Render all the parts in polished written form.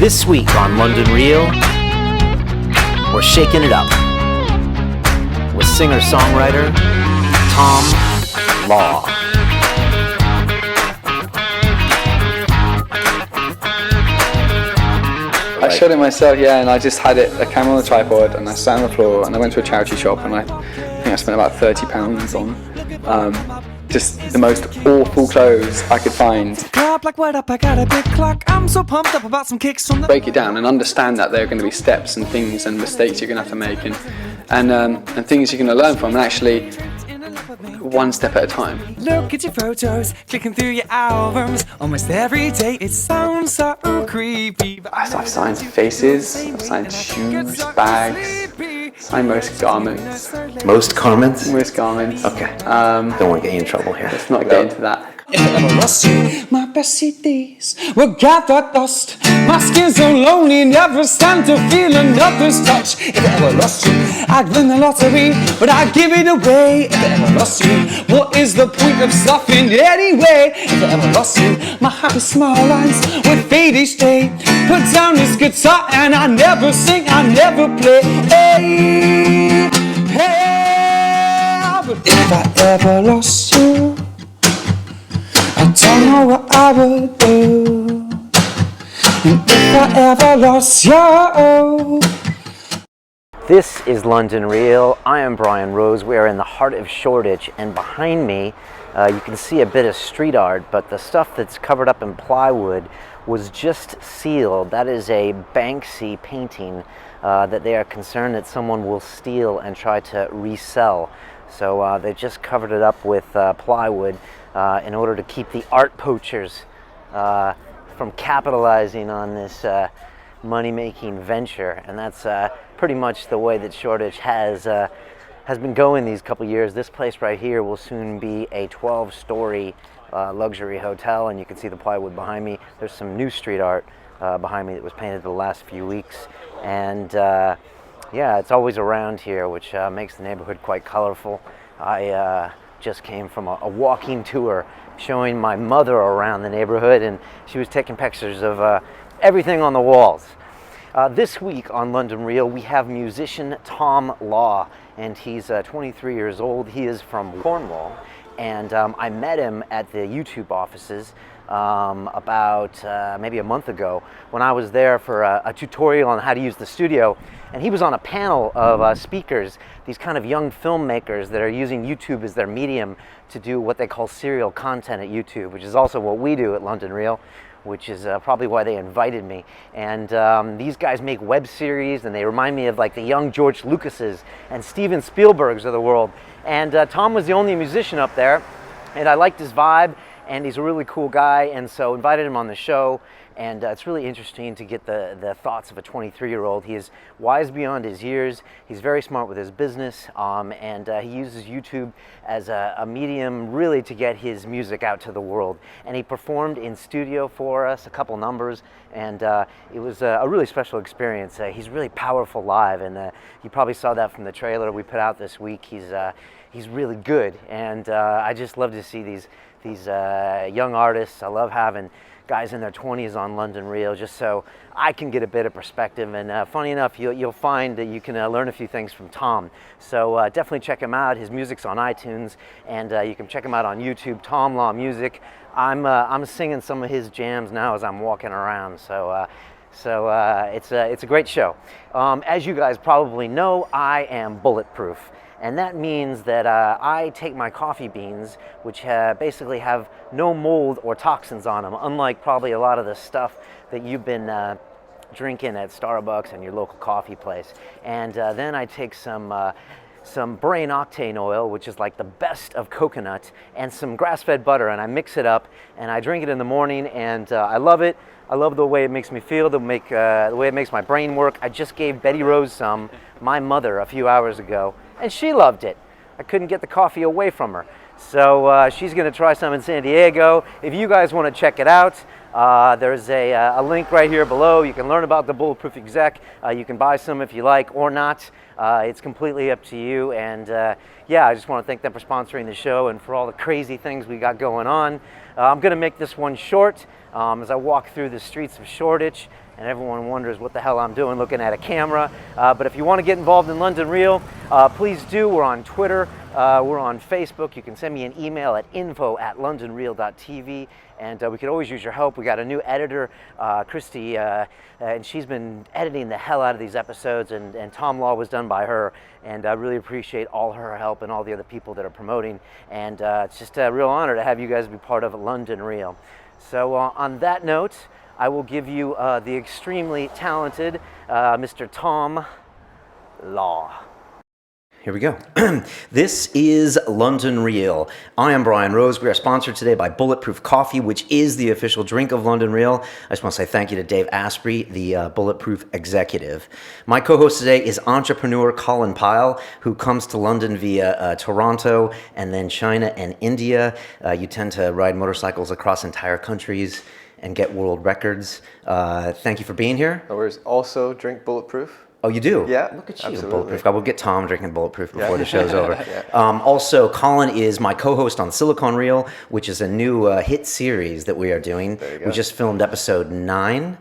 This week on London Real, we're shaking it up with singer-songwriter Tom Law. I shot it myself, yeah, and I just had a camera on the tripod, and I sat on the floor, and I went to a charity shop, and I think I spent about £30 on just the most awful clothes I could find. Break it down and understand that there are going to be steps and things and mistakes you're going to have to make, and things you're going to learn from, and actually one step at a time. Look at your photos, clicking through your albums. Almost every day it sounds so creepy. I've signed faces, I've signed shoes, bags, signed most garments. Most garments? Most garments. Okay. Don't want to get you in trouble here. Let's not get into that. If I ever lost you, my best CDs will gather dust. My skin's so lonely, never stand to feel another's touch. If I ever lost you, I'd win the lottery, but I'd give it away. If I ever lost you, what is the point of suffering anyway? If I ever lost you, my happy smile lines would fade each day. Put down this guitar and I never sing, I never play. Hey, hey, but if I ever lost you, I don't know what I would do. And if I ever lost you. This is London Real. I am Brian Rose. We are in the heart of Shoreditch, and behind me you can see a bit of street art, but the stuff that's covered up in plywood was just sealed. That is a Banksy painting that they are concerned that someone will steal and try to resell. So they just covered it up with plywood in order to keep the art poachers from capitalizing on this money-making venture, and that's pretty much the way that Shoreditch has been going these couple years. This place right here will soon be a 12-story luxury hotel, and you can see the plywood behind me. There's some new street art behind me that was painted the last few weeks, and yeah, it's always around here, which makes the neighborhood quite colorful. I just came from a walking tour showing my mother around the neighborhood, and she was taking pictures of everything on the walls. This week on London Real, we have musician Tom Law, and he's 23 years old. He is from Cornwall, and I met him at the YouTube offices about maybe a month ago when I was there for a tutorial on how to use the studio, and he was on a panel of speakers, these kind of young filmmakers that are using YouTube as their medium to do what they call serial content at YouTube, which is also what we do at London Real, which is probably why they invited me. And these guys make web series, and they remind me of like the young George Lucases and Steven Spielbergs of the world. And Tom was the only musician up there, and I liked his vibe, and he's a really cool guy, and so invited him on the show. And it's really interesting to get the thoughts of a 23-year-old. He is wise beyond his years. He's very smart with his business, and he uses YouTube as a medium really to get his music out to the world. And he performed in studio for us, a couple numbers, and it was a really special experience. He's really powerful live, and you probably saw that from the trailer we put out this week. He's really good, and I just love to see these young artists. I love having guys in their 20s on London Real, just so I can get a bit of perspective. And funny enough, you'll find that you can learn a few things from Tom. So definitely check him out. His music's on iTunes, and you can check him out on YouTube, Tom Law Music. I'm singing some of his jams now as I'm walking around. So it's a great show. As you guys probably know, I am bulletproof. And that means that I take my coffee beans, which basically have no mold or toxins on them, unlike probably a lot of the stuff that you've been drinking at Starbucks and your local coffee place. And then I take some brain octane oil, which is like the best of coconut, and some grass-fed butter, and I mix it up, and I drink it in the morning, and I love it. I love the way it makes me feel, the way it makes my brain work. I just gave Betty Rose some, my mother, a few hours ago, and she loved it. I couldn't get the coffee away from her. So she's going to try some in San Diego. If you guys want to check it out, there's a link right here below. You can learn about the Bulletproof Exec. You can buy some if you like or not. It's completely up to you. And yeah, I just want to thank them for sponsoring the show and for all the crazy things we got going on. I'm going to make this one short as I walk through the streets of Shoreditch, and everyone wonders what the hell I'm doing looking at a camera. But if you want to get involved in London Real, please do. We're on Twitter, we're on Facebook. You can send me an email at info@londonreal.tv, and we could always use your help. We got a new editor, Christy, and she's been editing the hell out of these episodes, and Tom Law was done by her, and I really appreciate all her help and all the other people that are promoting, and it's just a real honor to have you guys be part of London Real. So on that note, I will give you the extremely talented Mr. Tom Law. Here we go. This is London Real. I am Brian Rose. We are sponsored today by Bulletproof Coffee, which is the official drink of London Real. I just want to say thank you to Dave Asprey, the Bulletproof executive. My co-host today is entrepreneur Colin Pyle, who comes to London via Toronto and then China and India. You tend to ride motorcycles across entire countries and get world records. Thank you for being here. No worries. Also drink Bulletproof. Oh, you do? Yeah. Look at you, absolutely. Bulletproof. I will get Tom drinking Bulletproof before the show's over. Also, Colin is my co-host on Silicon Reel, which is a new hit series that we are doing. There you go. We just filmed episode 9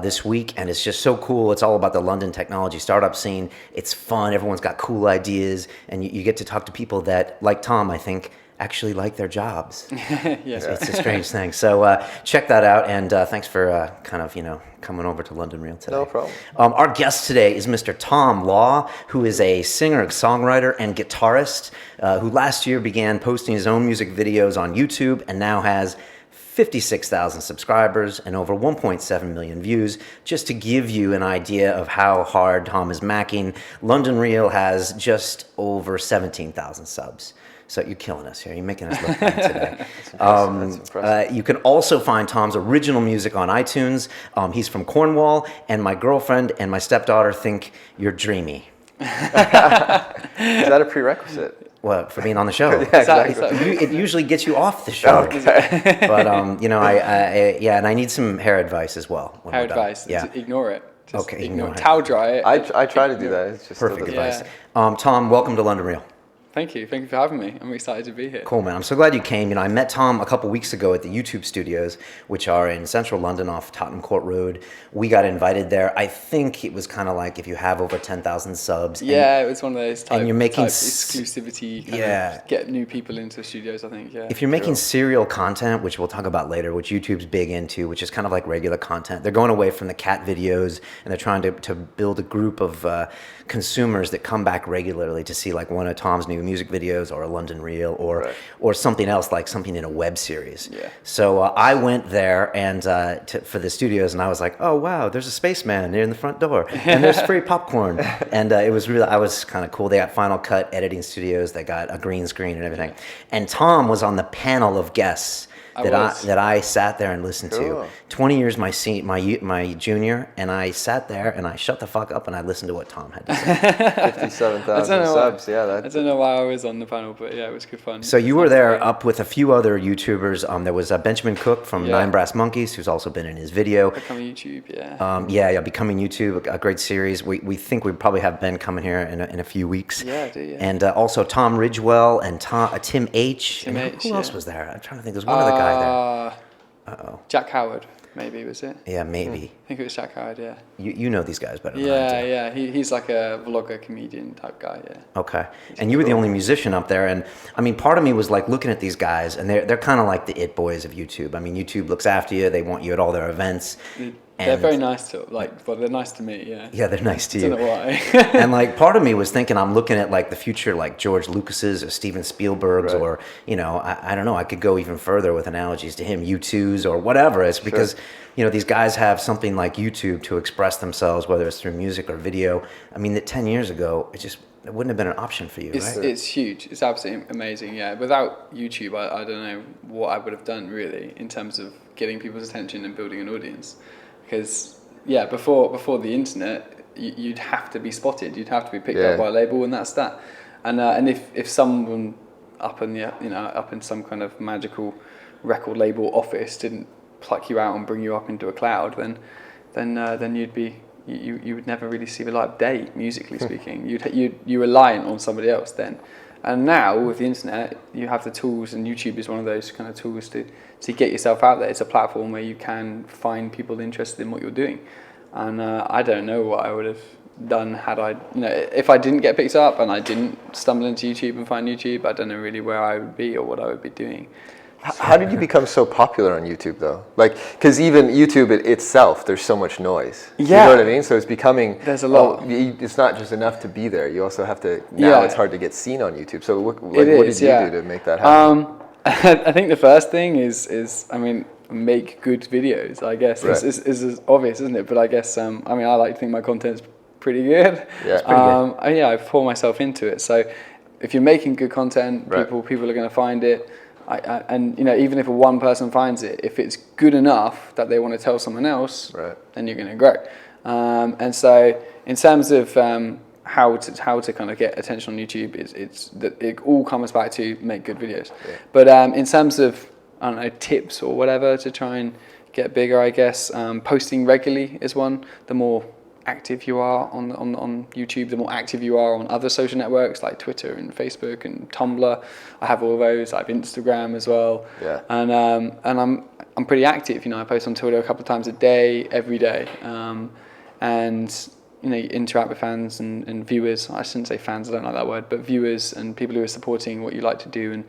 this week, and it's just so cool. It's all about the London technology startup scene. It's fun. Everyone's got cool ideas, and you get to talk to people that, like Tom, I think, actually like their jobs. It's a strange thing. So check that out, and thanks for coming over to London Real today. No problem. Our guest today is Mr. Tom Law, who is a singer, songwriter, and guitarist who last year began posting his own music videos on YouTube and now has 56,000 subscribers and over 1.7 million views. Just to give you an idea of how hard Tom is macking, London Real has just over 17,000 subs. So you're killing us here. You're making us look bad today. That's impressive. You can also find Tom's original music on iTunes. He's from Cornwall, and my girlfriend and my stepdaughter think you're dreamy. Is that a prerequisite? Well, for being on the show. Yeah, exactly. It usually gets you off the show. Okay. But and I need some hair advice as well. when Hair we're done. advice. Yeah. Ignore it. Just Okay, ignore it. Towel dry it. I try to do that. It's just Perfect still doesn't- advice. Tom, welcome to London Real. Thank you. Thank you for having me. I'm excited to be here. Cool, man. I'm so glad you came. I met Tom a couple weeks ago at the YouTube studios, which are in central London off Tottenham Court Road. We got invited there. I think it was kind of like if you have over 10,000 subs. Yeah, it was one of those type, and you're making type exclusivity kind of get new people into studios, I think. Yeah. If you're making serial content, which we'll talk about later, which YouTube's big into, which is kind of like regular content, they're going away from the cat videos and they're trying to build a group of consumers that come back regularly to see like one of Tom's new music videos or a London Reel or something else, like something in a web series. Yeah. So I went there and for the studios, and I was like, oh wow, there's a spaceman near in the front door, and there's free popcorn, and it was really, I was kind of cool. They got Final Cut editing studios, they got a green screen and everything, and Tom was on the panel of guests that I sat there and listened to. 20 years my junior, and I sat there and I shut the fuck up and I listened to what Tom had to say. 57,000 subs. Yeah, I don't know why I was on the panel, but yeah, it was good fun. So you were there up with a few other YouTubers. There was Benjamin Cook from Nine Brass Monkeys, who's also been in his video. Becoming YouTube, Becoming YouTube, a great series. We think we probably have Ben coming here in a few weeks. Yeah, I do, yeah. And also Tom Ridgewell and Tim H. Tim H, who else was there? I'm trying to think. There's one other guy there. Jack Howard, maybe, was it? Yeah, maybe. I think it was Jack Howard, yeah. You know these guys better than I do. Yeah. He's like a vlogger, comedian type guy, yeah. Okay. And you were the only musician up there. And I mean, part of me was like looking at these guys, and they're kind of like the it boys of YouTube. I mean, YouTube looks after you. They want you at all their events. They're very nice to, they're nice to me, yeah. Yeah, they're nice to you. I don't know why. And like part of me was thinking, I'm looking at like the future, like George Lucas's or Steven Spielberg's, or, I don't know, I could go even further with analogies to him, U2's or whatever. It's because, these guys have something like YouTube to express themselves, whether it's through music or video. I mean, that 10 years ago, it wouldn't have been an option for you, right? It's huge. It's absolutely amazing, yeah. Without YouTube, I don't know what I would have done, really, in terms of getting people's attention and building an audience. Because, before the internet, you'd have to be spotted. You'd have to be picked up by a label, and that's that. And if someone up in some kind of magical record label office didn't pluck you out and bring you up into a cloud, then you would never really see the light of day, musically speaking. You were reliant on somebody else then. And now with the internet, you have the tools, and YouTube is one of those kind of tools to get yourself out there. It's a platform where you can find people interested in what you're doing. And I don't know what I would have done had I, if I didn't get picked up and I didn't stumble into YouTube and find YouTube. I don't know really where I would be or what I would be doing. How did you become so popular on YouTube though? Like, because even YouTube itself, there's so much noise. Yeah. You know what I mean? So it's becoming, there's a lot. It's not just enough to be there. You also have to, now it's hard to get seen on YouTube. So what did you do to make that happen? I think the first thing is I mean, make good videos, I guess. Right. It's obvious, isn't it? But I guess, I mean, I like to think my content's pretty good. Yeah, it's pretty good. I pour myself into it. So if you're making good content, Right. people are going to find it. And even if one person finds it, if it's good enough that they want to tell someone else, Right. then you're going to grow. And so in terms of how to kind of get attention on YouTube, it's that it all comes back to make good videos. Yeah. But in terms of, I don't know, tips or whatever to try and get bigger, I guess posting regularly is one. The more active you are on YouTube, the more active you are on other social networks like Twitter and Facebook and Tumblr. I have all those. I have Instagram as well. Yeah. And I'm pretty active. I post on Twitter a couple of times a day, every day, and interact with fans and viewers. I shouldn't say fans. I don't like that word, but viewers and people who are supporting what you like to do.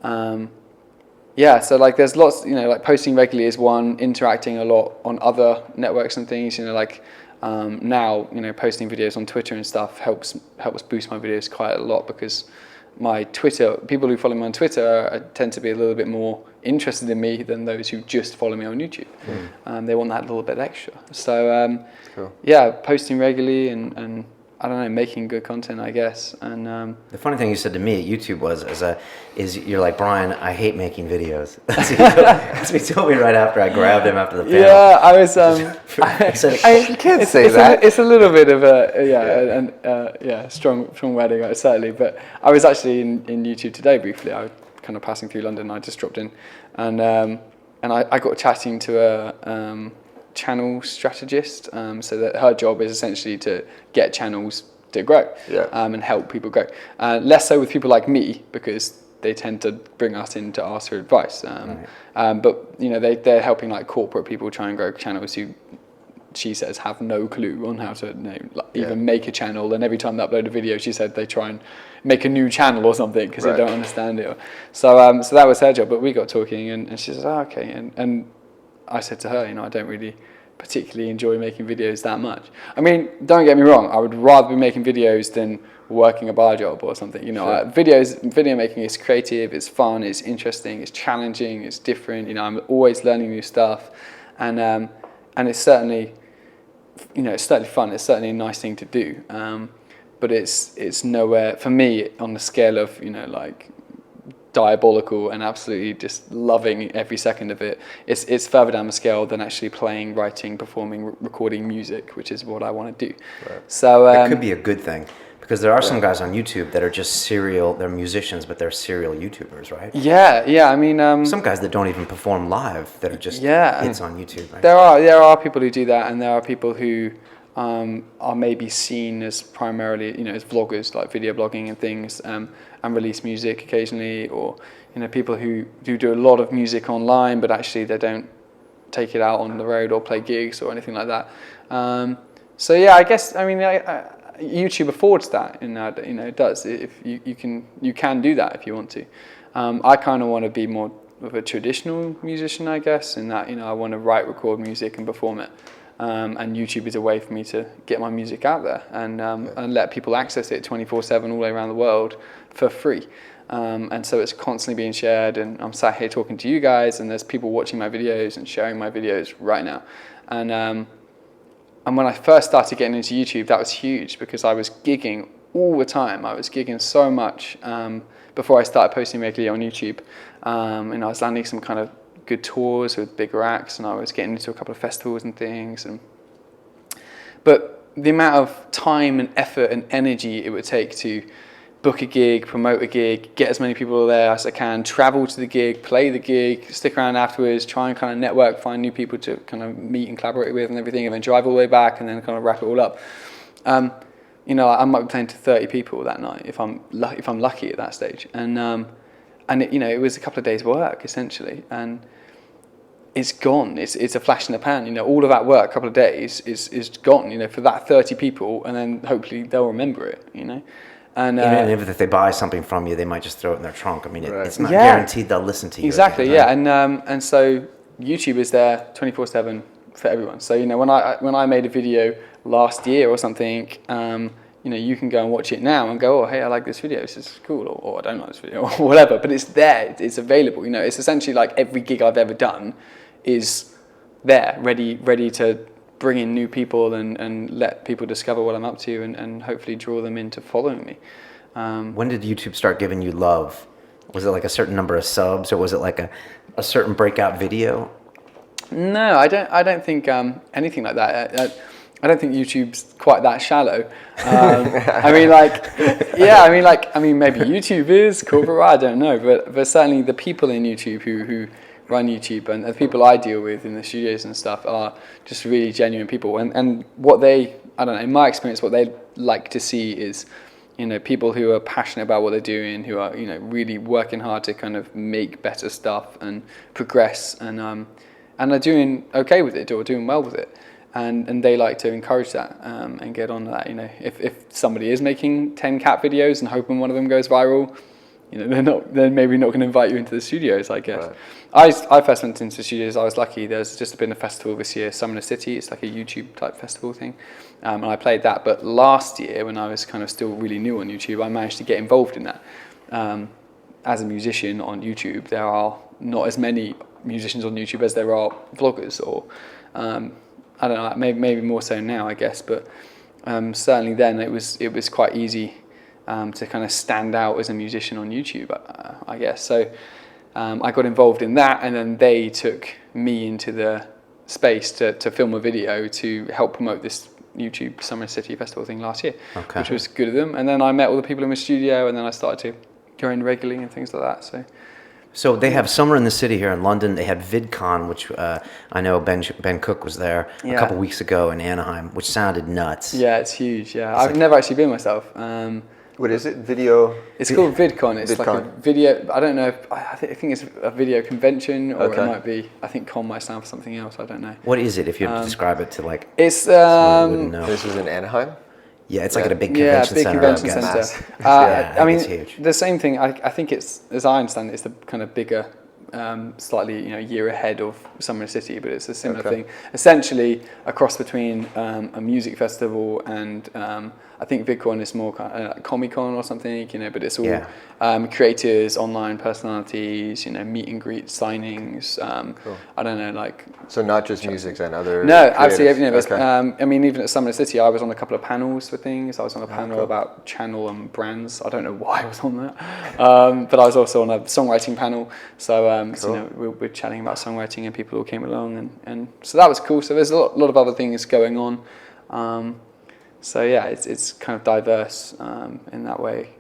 And so like there's lots. Like posting regularly is one. Interacting a lot on other networks and things. Now, posting videos on Twitter and stuff helps boost my videos quite a lot, because my Twitter, people who follow me on Twitter tend to be a little bit more interested in me than those who just follow me on YouTube. They want that little bit extra. So, Cool. yeah, posting regularly and I don't know, making good content, I guess. And the funny thing you said to me at YouTube is you're like, Brian, I hate making videos. That's what he told me right after I grabbed him after the panel. yeah, I was. I said, You can't say that. It's a little bit of a strong wording, certainly. But I was actually in YouTube today briefly. I was kind of passing through London. I just dropped in, and I got chatting to a channel strategist. So that her job is essentially to get channels to grow, and help people grow. Less so with people like me, because they tend to bring us in to ask for advice. But they're helping like corporate people try and grow channels who, she says, have no clue on how to even make a channel. And every time they upload a video, she said they try and make a new channel or something because they don't understand it. So that was her job. But we got talking, and she says, okay. And I said to her, I don't really particularly enjoy making videos that much. I mean, don't get me wrong, I would rather be making videos than working a bar job or something. Video making is creative, it's fun, it's interesting, it's challenging, it's different. I'm always learning new stuff, and it's certainly, it's certainly fun. It's certainly a nice thing to do. But it's nowhere for me on the scale of like diabolical and absolutely just loving every second of it. It's further down the scale than actually playing, writing, performing, recording music, which is what I want to do. Right. So it could be a good thing, because there are some guys on YouTube that are just they're musicians, but they're serial YouTubers, right? Yeah. I mean, some guys that don't even perform live that are just hits on YouTube. Right? There are people who do that, and there are people who are maybe seen as primarily, as vloggers, like video blogging and things, and release music occasionally, or people who do a lot of music online, but actually they don't take it out on the road or play gigs or anything like that. So yeah, I guess YouTube affords that, in that it does. If you can do that if you want to. I kind of want to be more of a traditional musician, I guess, in that I want to write, record music and perform it. And YouTube is a way for me to get my music out there and let people access it 24/7 all the way around the world for free. And so it's constantly being shared, and I'm sat here talking to you guys, and there's people watching my videos and sharing my videos right now. And when I first started getting into YouTube, that was huge, because I was gigging all the time. I was gigging so much before I started posting regularly on YouTube. And I was landing some kind of good tours with bigger acts, and I was getting into a couple of festivals and things. But the amount of time and effort and energy it would take to book a gig, promote a gig, get as many people there as I can, travel to the gig, play the gig, stick around afterwards, try and kind of network, find new people to kind of meet and collaborate with and everything, and then drive all the way back and then kind of wrap it all up. you know, I might be playing to 30 people that night if I'm lucky at that stage, and it, you know, it was a couple of days' work essentially, and it's gone. It's a flash in the pan. You know, all of that work, a couple of days, is gone. You know, for that 30 people, and then hopefully they'll remember it. You know, and even if they buy something from you, they might just throw it in their trunk. I mean, it's not guaranteed they'll listen to you. Exactly. Again, right? And so YouTube is there 24/7 for everyone. So you know, when I made a video last year or something, you know, you can go and watch it now and go, oh, hey, I like this video, this is cool, or I don't like this video, or whatever. But it's there, it's available. You know, it's essentially like every gig I've ever done is there, ready to bring in new people and let people discover what I'm up to and hopefully draw them into following me. When did YouTube start giving you love? Was it like a certain number of subs, or was it like a certain breakout video? No, I don't think anything like that. I don't think YouTube's quite that shallow. I mean, maybe YouTube is corporate. I don't know, but certainly the people in YouTube who run YouTube and the people I deal with in the studios and stuff are just really genuine people. And what they, I don't know, in my experience, what they like to see is, you know, people who are passionate about what they're doing, who are, you know, really working hard to kind of make better stuff and progress, and are doing okay with it or doing well with it. And they like to encourage that and get on that. You know, if somebody is making 10 cat videos and hoping one of them goes viral, you know, they're maybe not going to invite you into the studios, I guess. Right. I first went into the studios. I was lucky. There's just been a festival this year, Summer in the City. It's like a YouTube type festival thing, and I played that. But last year, when I was kind of still really new on YouTube, I managed to get involved in that. As a musician on YouTube, there are not as many musicians on YouTube as there are vloggers, or I don't know, maybe more so now, I guess. But certainly then, it was quite easy to kind of stand out as a musician on YouTube, I guess. So I got involved in that, and then they took me into the space to film a video to help promote this YouTube Summer City Festival thing last year, which was good of them. And then I met all the people in the studio, and then I started to go in regularly and things like that. So they have Summer in the City here in London. They had VidCon, which I know Ben Cook was there a couple weeks ago in Anaheim, which sounded nuts. Yeah, it's huge. Yeah, I've never actually been myself. What is it? Video? It's called VidCon. It's like a video. I don't know. I think it's a video convention, or it might be. I think con might stand for something else. I don't know. What is it? If you had to describe it to like, it's someone who wouldn't know. This is in Anaheim. Yeah, it's like at a big convention center. Yeah, big convention center. I mean, it's huge. The same thing. I think it's, as I understand it, it's the kind of bigger, slightly, you know, year ahead of Summer in the City, but it's a similar thing. Essentially, a cross between a music festival and I think VidCon is more kind of like Comic-Con or something, you know. But it's all creators, online personalities, you know, meet and greet signings. I don't know, like. So not just music and other. No, absolutely. You know, I mean, even at Summer in the City, I was on a couple of panels for things. I was on a panel about channel and brands. I don't know why I was on that, but I was also on a songwriting panel. So, so you know, we're chatting about songwriting, and people all came along, and so that was cool. So there's a lot of other things going on. So yeah, it's kind of diverse in that way.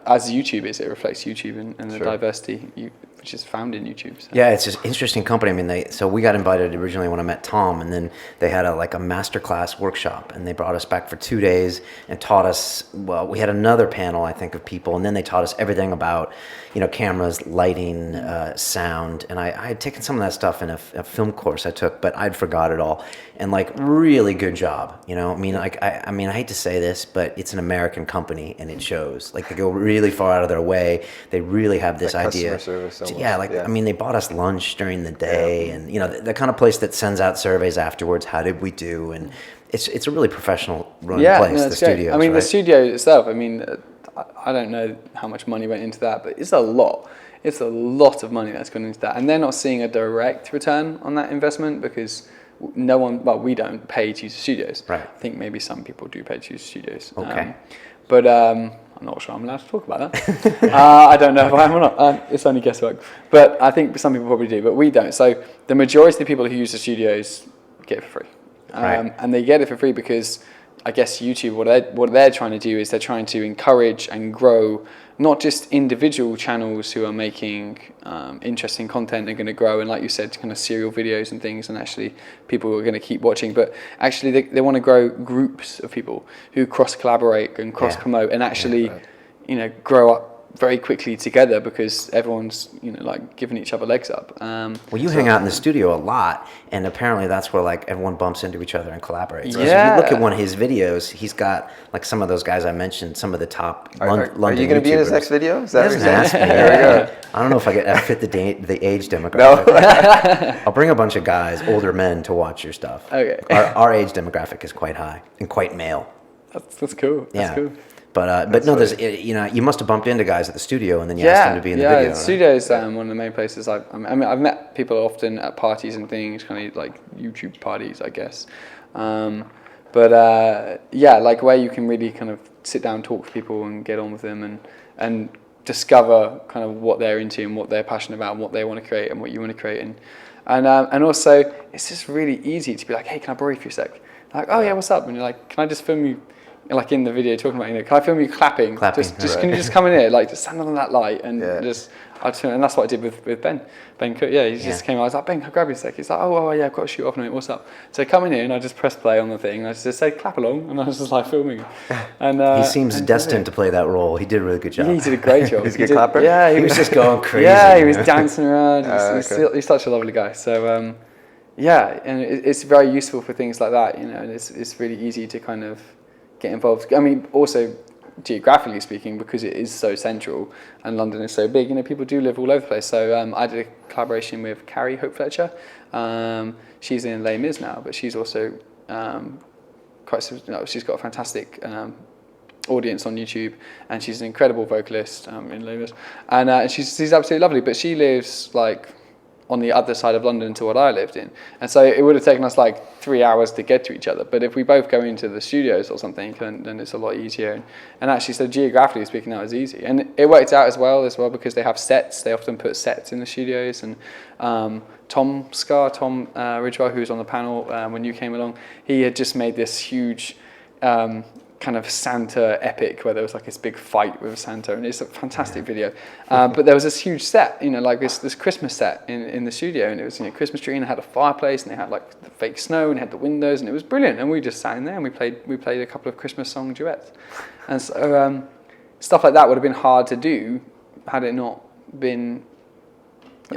As YouTube is, it reflects YouTube and the diversity which is found in YouTube. So. Yeah, it's just interesting company. I mean, so we got invited originally when I met Tom, and then they had a masterclass workshop, and they brought us back for 2 days and taught us. Well, we had another panel, I think, of people, and then they taught us everything about, you know, cameras, lighting, sound, and I had taken some of that stuff in a film course I took, but I'd forgot it all. And like, really good job, you know. I mean, like, I hate to say this, but it's an American company, and it shows. Like, they go really far out of their way. They really have this idea. Customer service. I mean, they bought us lunch during the day, and you know, the kind of place that sends out surveys afterwards. How did we do? And it's a really professional run place. No, the studio. I mean, the studio itself. I mean, I don't know how much money went into that, but it's a lot. It's a lot of money that's gone into that, and they're not seeing a direct return on that investment because no one. Well, we don't pay to use the studios. Right. I think maybe some people do pay to use the studios. Okay. But I'm not sure I'm allowed to talk about that. I don't know if I am or not. It's only guesswork. But I think some people probably do, but we don't. So the majority of the people who use the studios get it for free. And they get it for free because I guess YouTube, what they're trying to do is they're trying to encourage and grow not just individual channels who are making interesting content and going to grow, and like you said, kind of serial videos and things, and actually people are going to keep watching, but actually they want to grow groups of people who cross collaborate and cross promote and actually grow up very quickly together, because everyone's like giving each other legs up. Well, you hang out in the studio a lot, and apparently that's where like everyone bumps into each other and collaborates. So if you look at one of his videos, he's got like some of those guys I mentioned, some of the top London Are you going to be in his YouTubers. next video? Is that He what hasn't you're asked me. saying? There we go. I don't know if I fit the age demographic. No. I'll bring a bunch of guys, older men, to watch your stuff. Okay. Our age demographic is quite high and quite male. That's cool. That's cool. But no, there's you must have bumped into guys at the studio, and then you asked them to be in the video. The studio is one of the main places. I've met people often at parties and things, kind of like YouTube parties, I guess. Like where you can really kind of sit down, talk to people, and get on with them, and discover kind of what they're into and what they're passionate about and what they want to create and what you want to create, and also it's just really easy to be like, hey, can I borrow you for a sec? Like, oh yeah, what's up? And you're like, can I just film you? Like in the video talking about, can I film you clapping? Just can you just come in here, like just stand on that light and and that's what I did with Ben. Ben Cook, he just came out. I was like, Ben, can I grab you a sec? He's like, oh yeah, I've got to shoot off in a minute. What's up? So I come in here and I just press play on the thing. And I just say clap along, and I was just like filming. And he seems destined to play that role. He did a really good job. He did a great job. He's a good clapper. Yeah, he was just going crazy. Yeah, he was dancing around. He's such a lovely guy. So and it's very useful for things like that. And it's really easy to kind of get involved. I mean, also geographically speaking, because it is so central and London is so big, people do live all over the place. So I did a collaboration with Carrie Hope Fletcher. She's in Les Mis now, but she's also she's got a fantastic audience on YouTube, and she's an incredible vocalist in Les Mis, and she's absolutely lovely. But she lives like on the other side of London to what I lived in. And so it would have taken us like 3 hours to get to each other. But if we both go into the studios or something, then it's a lot easier. And actually, so geographically speaking, that was easy. And it worked out as well because they have sets. They often put sets in the studios. And Tom Ridgewell, who was on the panel when you came along, he had just made this huge kind of Santa epic where there was like this big fight with Santa, and it's a fantastic video. But there was this huge set, like this Christmas set in the studio, and it was Christmas tree, and it had a fireplace, and they had like the fake snow, and it had the windows, and it was brilliant. And we just sat in there and we played a couple of Christmas song duets, and so stuff like that would have been hard to do had it not been.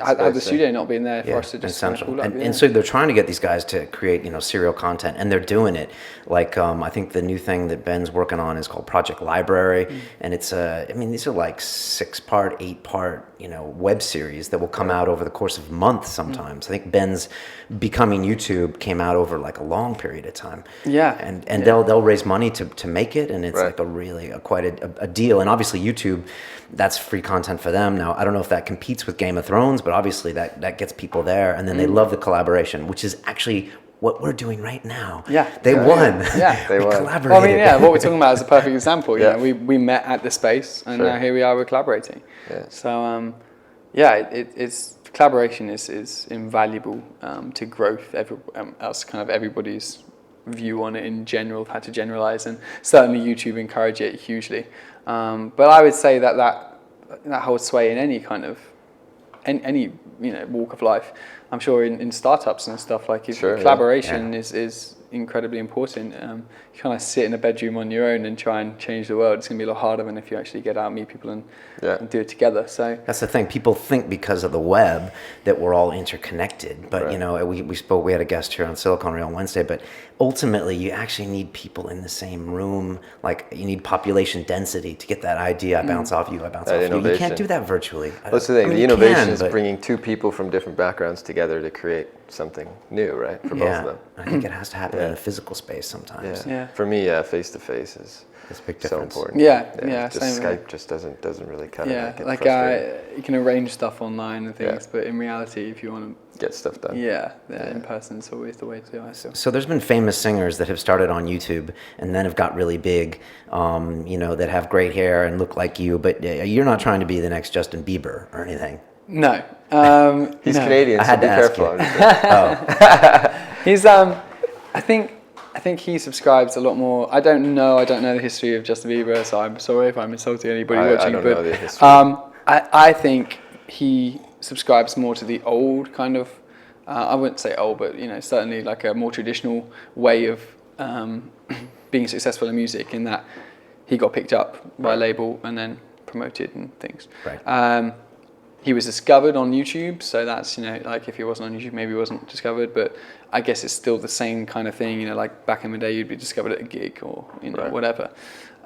Had the studio not been there for us to just essential. And so they're trying to get these guys to create, serial content, and they're doing it. Like I think the new thing that Ben's working on is called Project Library, and it's these are like 6-part, 8-part, web series that will come out over the course of months sometimes. I think Ben's Becoming YouTube came out over like a long period of time. Yeah. And they'll raise money to make it, and it's like quite a deal. And obviously YouTube, that's free content for them. Now, I don't know if that competes with Game of Thrones, but obviously that gets people there. And then they love the collaboration, which is actually what we're doing right now. Yeah. They won. Yeah. They won. Collaborated. Well, what we're talking about is a perfect example. We met at the space, and now here we are, we're collaborating. Yeah. So, it's collaboration is invaluable to growth. That's kind of everybody's view on it in general. I've had to generalize, and certainly YouTube encourage it hugely. But I would say that holds sway in any kind of any walk of life. I'm sure in startups and stuff, like collaboration is incredibly important. You kind of sit in a bedroom on your own and try and change the world. It's going to be a lot harder than if you actually get out, meet people, and do it together. So that's the thing. People think because of the web that we're all interconnected. But we had a guest here on Silicon Reel on Wednesday. But ultimately, you actually need people in the same room. Like you need population density to get that idea. I bounce off you. I bounce off you. You can't do that virtually. That's the thing. The innovation is bringing two people from different backgrounds together to create something new, right? For both of them. I think it has to happen in a physical space sometimes. Yeah. For me, face to face is a big difference. So important. Just Skype just doesn't really cut it. Yeah, you can arrange stuff online and things, but in reality, if you want to get stuff done, in person is always the way to do it. So there's been famous singers that have started on YouTube and then have got really big, that have great hair and look like you, but you're not trying to be the next Justin Bieber or anything. No. He's Canadian, so be careful. He's, I think I think he subscribes a lot more. I don't know the history of Justin Bieber, so I'm sorry if I'm insulting anybody watching. I don't know the history. I think he subscribes more to the old kind of, I wouldn't say old, but certainly like a more traditional way of being successful in music, in that he got picked up by a label and then promoted and things. Right. He was discovered on YouTube, so that's, like if he wasn't on YouTube, maybe he wasn't discovered, but I guess it's still the same kind of thing, like back in the day you'd be discovered at a gig or, whatever.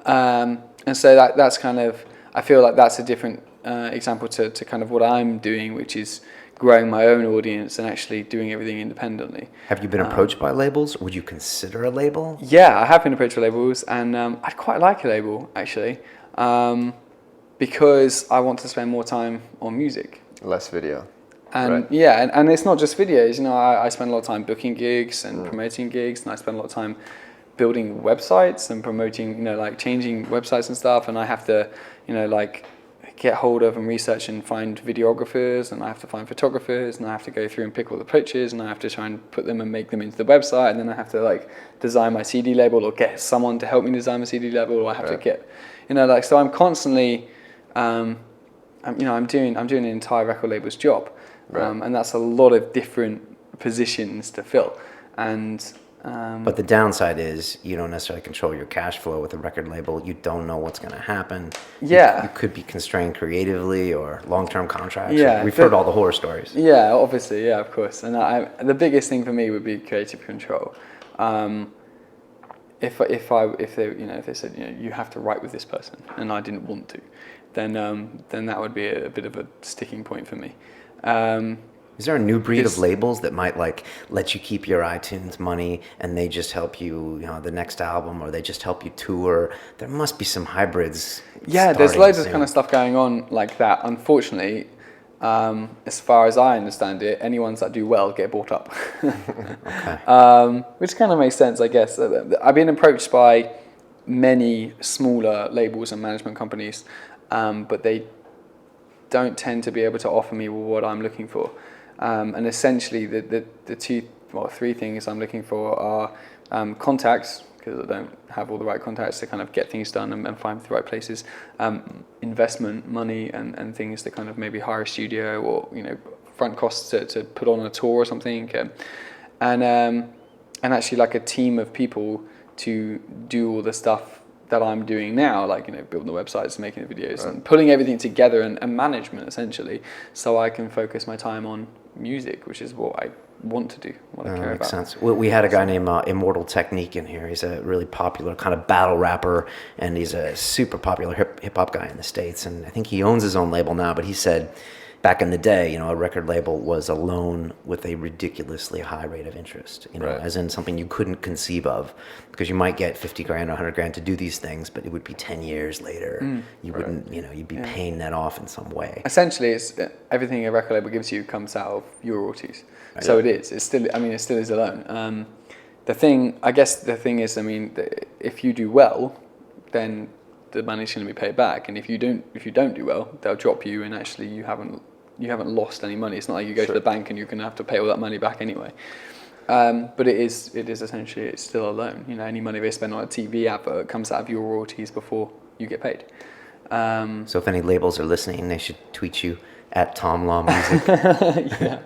And so that's kind of, I feel like that's a different example to kind of what I'm doing, which is growing my own audience and actually doing everything independently. Have you been approached by labels? Would you consider a label? Yeah, I have been approached by labels, and I'd quite like a label, actually. Because I want to spend more time on music. Less video. And right. yeah, and it's not just videos. I spend a lot of time booking gigs and promoting gigs, and I spend a lot of time building websites and promoting, like changing websites and stuff. And I have to, like get hold of and research and find videographers, and I have to find photographers, and I have to go through and pick all the pictures, and I have to try and put them and make them into the website, and then I have to like design my CD label or get someone to help me design my CD label, or I have to get, so I'm constantly. I'm doing an entire record label's job, and that's a lot of different positions to fill. And but the downside is you don't necessarily control your cash flow with a record label. You don't know what's going to happen. Yeah, you could be constrained creatively or long-term contracts. Yeah, we've heard all the horror stories. Yeah, obviously, yeah, of course. And the biggest thing for me would be creative control. If they said you have to write with this person, and I didn't want to, then that would be a bit of a sticking point for me. Is there a new breed of labels that might like let you keep your iTunes money and they just help you, the next album, or they just help you tour? There must be some hybrids. Yeah, there's loads of kind of stuff going on like that. Unfortunately, as far as I understand it, any ones that do well get bought up. Okay. Which kind of makes sense, I guess. I've been approached by many smaller labels and management companies, but they don't tend to be able to offer me what I'm looking for. And essentially, the three things I'm looking for are contacts, because I don't have all the right contacts to kind of get things done and find the right places. Investment, money, and things to kind of maybe hire a studio, or front costs to put on a tour or something, and actually like a team of people to do all the stuff that I'm doing now, like building the websites, making the videos, and putting everything together, and management essentially, so I can focus my time on music, which is what I want to do, what I care makes about. Sense. We had a guy named Immortal Technique in here. He's a really popular kind of battle rapper, and he's a super popular hip hop guy in the States. And I think he owns his own label now, but he said back in the day, a record label was a loan with a ridiculously high rate of interest, as in something you couldn't conceive of, because you might get 50 grand, 100 grand to do these things, but it would be 10 years later. You wouldn't, you'd be paying that off in some way. Essentially, it's everything a record label gives you comes out of your royalties. Right. So it still is a loan. The thing is, if you do well, then the money's going to be paid back, and if you don't do well, they'll drop you, and actually you haven't lost any money. It's not like you go to the bank and you're going to have to pay all that money back anyway. But it is essentially, it's still a loan. Any money they spend on a TV advert comes out of your royalties before you get paid. So if any labels are listening, they should tweet you at Tom Law Music.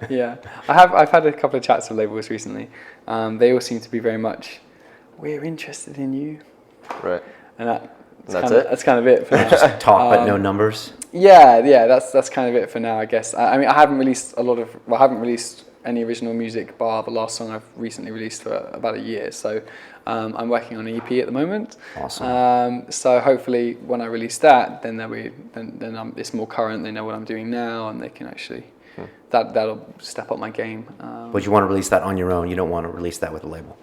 yeah. I've had a couple of chats with labels recently. They all seem to be very much, we're interested in you. Right. And that's kind of it for now. Just talk, but no numbers. Yeah, that's kind of it for now, I guess. I haven't released I haven't released any original music bar the last song I've recently released for about a year. So I'm working on an EP at the moment. Awesome. So hopefully when I release that, then it's more current. They know what I'm doing now, and they can actually that'll step up my game. But you want to release that on your own. You don't want to release that with a label.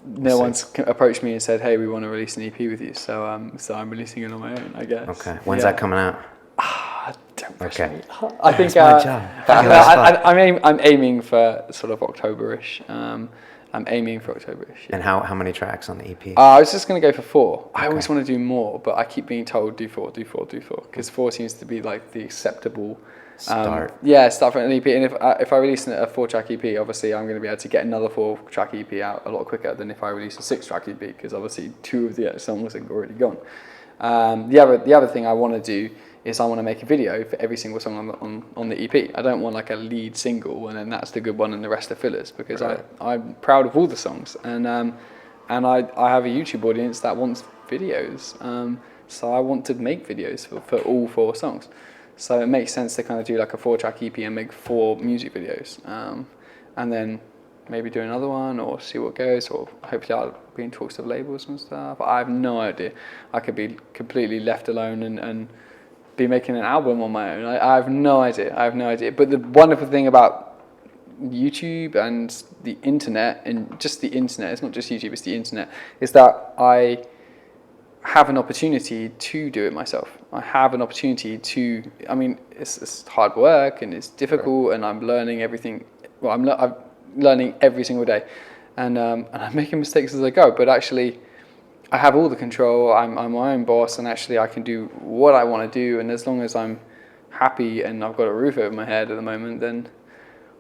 No one's approached me and said, "Hey, we want to release an EP with you." So I'm releasing it on my own, I guess. Okay. When's that coming out? Don't push me. I think my job. I'm aiming for sort of October-ish. I'm aiming for October-ish. Yeah. And how many tracks on the EP? I was just going to go for 4. I always want to do more, but I keep being told do 4, because 4 seems to be like the acceptable Start. Start from an EP. And if I release a 4-track EP, obviously I'm going to be able to get another 4-track EP out a lot quicker than if I release a 6-track EP, because obviously 2 of the songs are already gone. The other thing I want to do is I want to make a video for every single song on the EP. I don't want like a lead single and then that's the good one and the rest are fillers, because I'm proud of all the songs, and I have a YouTube audience that wants videos. So I want to make videos for all 4 songs. So it makes sense to kind of do like a 4-track EP and make 4 music videos, and then maybe do another one or see what goes, or hopefully I'll be in talks with labels and stuff. I have no idea. I could be completely left alone and be making an album on my own. I have no idea. But the wonderful thing about YouTube and the internet, and just the internet, it's not just YouTube, it's the internet, is that I have an opportunity to do it myself. I have an opportunity to, I mean, it's hard work and it's difficult, and I'm learning everything. Well, I'm learning every single day, and I'm making mistakes as I go, but actually I have all the control. I'm my own boss, and actually I can do what I want to do, and as long as I'm happy and I've got a roof over my head at the moment, then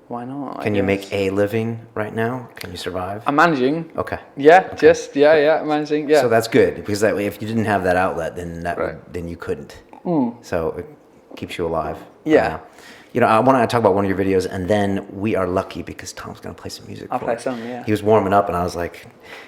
why not? Can you make a living right now? Can you survive? I'm managing. Okay. Yeah, okay. I'm managing. Yeah. So that's good, because that way, if you didn't have that outlet, then then you couldn't. So it keeps you alive. Yeah. I want to talk about one of your videos, and then we are lucky because Tom's going to play some music. I'll play some, yeah. He was warming up, and I was like,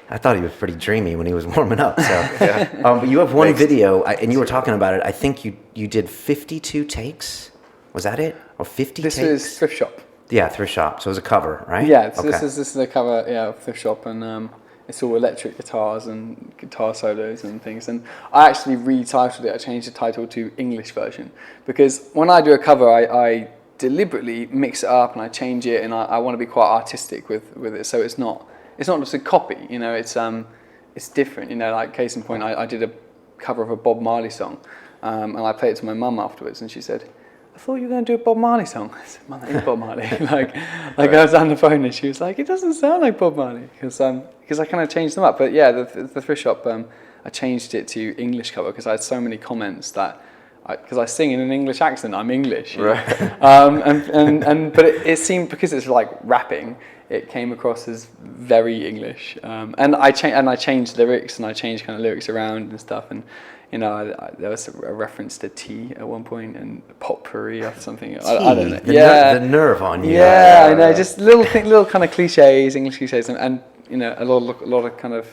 I thought he was pretty dreamy when he was warming up. So, but you have one video, and you were talking about it. I think you did 52 takes. Was that it? Or 50 takes? This was Thrift Shop. Yeah, Thrift Shop. So it was a cover, right? Yeah, this is the cover, of Thrift Shop, and it's all electric guitars and guitar solos and things. And I actually retitled it. I changed the title to English version, because when I do a cover, I deliberately mix it up and I change it, and I want to be quite artistic with it. So it's not just a copy. It's different. Like case in point, I did a cover of a Bob Marley song, and I played it to my mum afterwards, and she said, I thought you were going to do a Bob Marley song. I said, Mum, that is Bob Marley. I was on the phone and she was like, it doesn't sound like Bob Marley, because I kind of changed them up. But yeah, the Thrift Shop, I changed it to English cover because I had so many comments that, because I sing in an English accent, I'm English. Right. But it seemed, because it's like rapping, it came across as very English. And I changed lyrics, and I changed kind of lyrics around and stuff, and there was a reference to tea at one point, and potpourri or something. I don't know. The nerve on you. Yeah, I know. Just little kind of cliches, English cliches, and a lot of kind of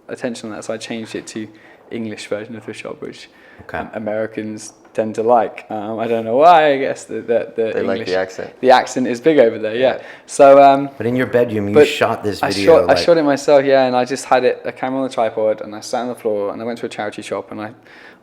attention on that. So I changed it to English version of Thrift Shop, which Americans tend to like. I don't know why. I guess the they English, like the accent. The accent is big over there. Yeah. So. But in your bedroom, you shot this video. I shot it myself. Yeah, and I just had a camera on the tripod, and I sat on the floor, and I went to a charity shop, and I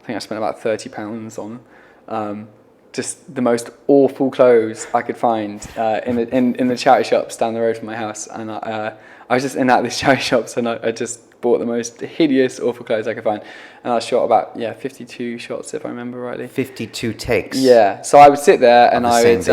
think I spent about £30 on just the most awful clothes I could find in the charity shops down the road from my house, and I was just in and out of these charity shops, and I just bought the most hideous, awful clothes I could find, and I shot about 52 shots, if I remember rightly. 52 takes. Yeah, so I would sit there and I would,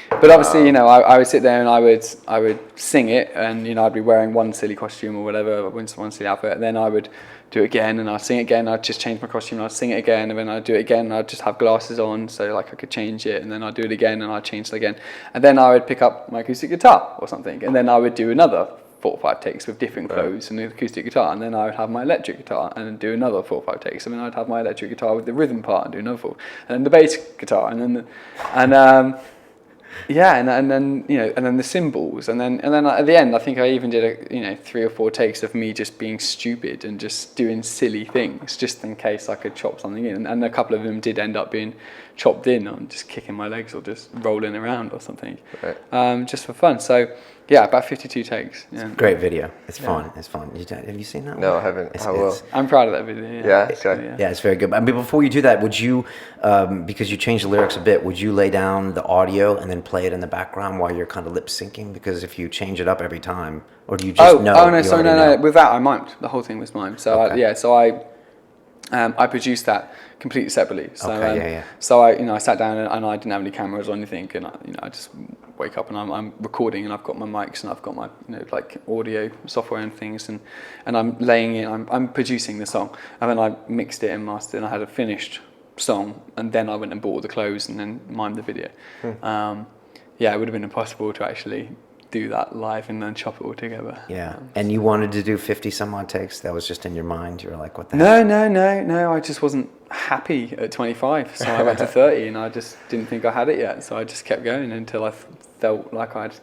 but obviously I would sit there and I would sing it, and I'd be wearing one silly costume or whatever, one silly outfit, and then I would do it again, and I'd sing it again. I'd just change my costume, and I'd sing it again, and then I'd do it again, and I'd just have glasses on so like I could change it, and then I'd do it again, and I'd change it again, and then I would pick up my acoustic guitar or something, and then I would do another 4 or 5 takes with different clothes and the acoustic guitar, and then I would have my electric guitar and do another 4 or 5 takes, and then I'd have my electric guitar with the rhythm part and do another 4, and then the bass guitar, and then and then the cymbals, and then at the end I think I even did 3 or 4 takes of me just being stupid and just doing silly things just in case I could chop something in, and a couple of them did end up being chopped in on just kicking my legs or just rolling around or something, just for fun. So yeah, about 52 takes. Yeah. It's a great video. It's fun. It's fun. Have you seen that one? No, I haven't. I'm proud of that video. Yeah, it's very good. I mean, before you do that, would you, because you changed the lyrics a bit, would you lay down the audio and then play it in the background while you're kind of lip syncing? Because if you change it up every time, or do you just know? Oh no, sorry, no. With that, I mimed. The whole thing was mimed. So I produced that completely separately. So, So I sat down and I didn't have any cameras or anything, and I just wake up and I'm recording, and I've got my mics and I've got my like audio software and things, and I'm laying in, I'm producing the song, and then I mixed it and mastered, and I had a finished song, and then I went and bought all the clothes and then mimed the video. Yeah, it would have been impossible to actually do that live and then chop it all together. Yeah, and you wanted to do 50 some odd takes? That was just in your mind? You were like, what the heck? No, I just wasn't happy at 25, so I went to 30 and I just didn't think I had it yet, so I just kept going until I felt like I'd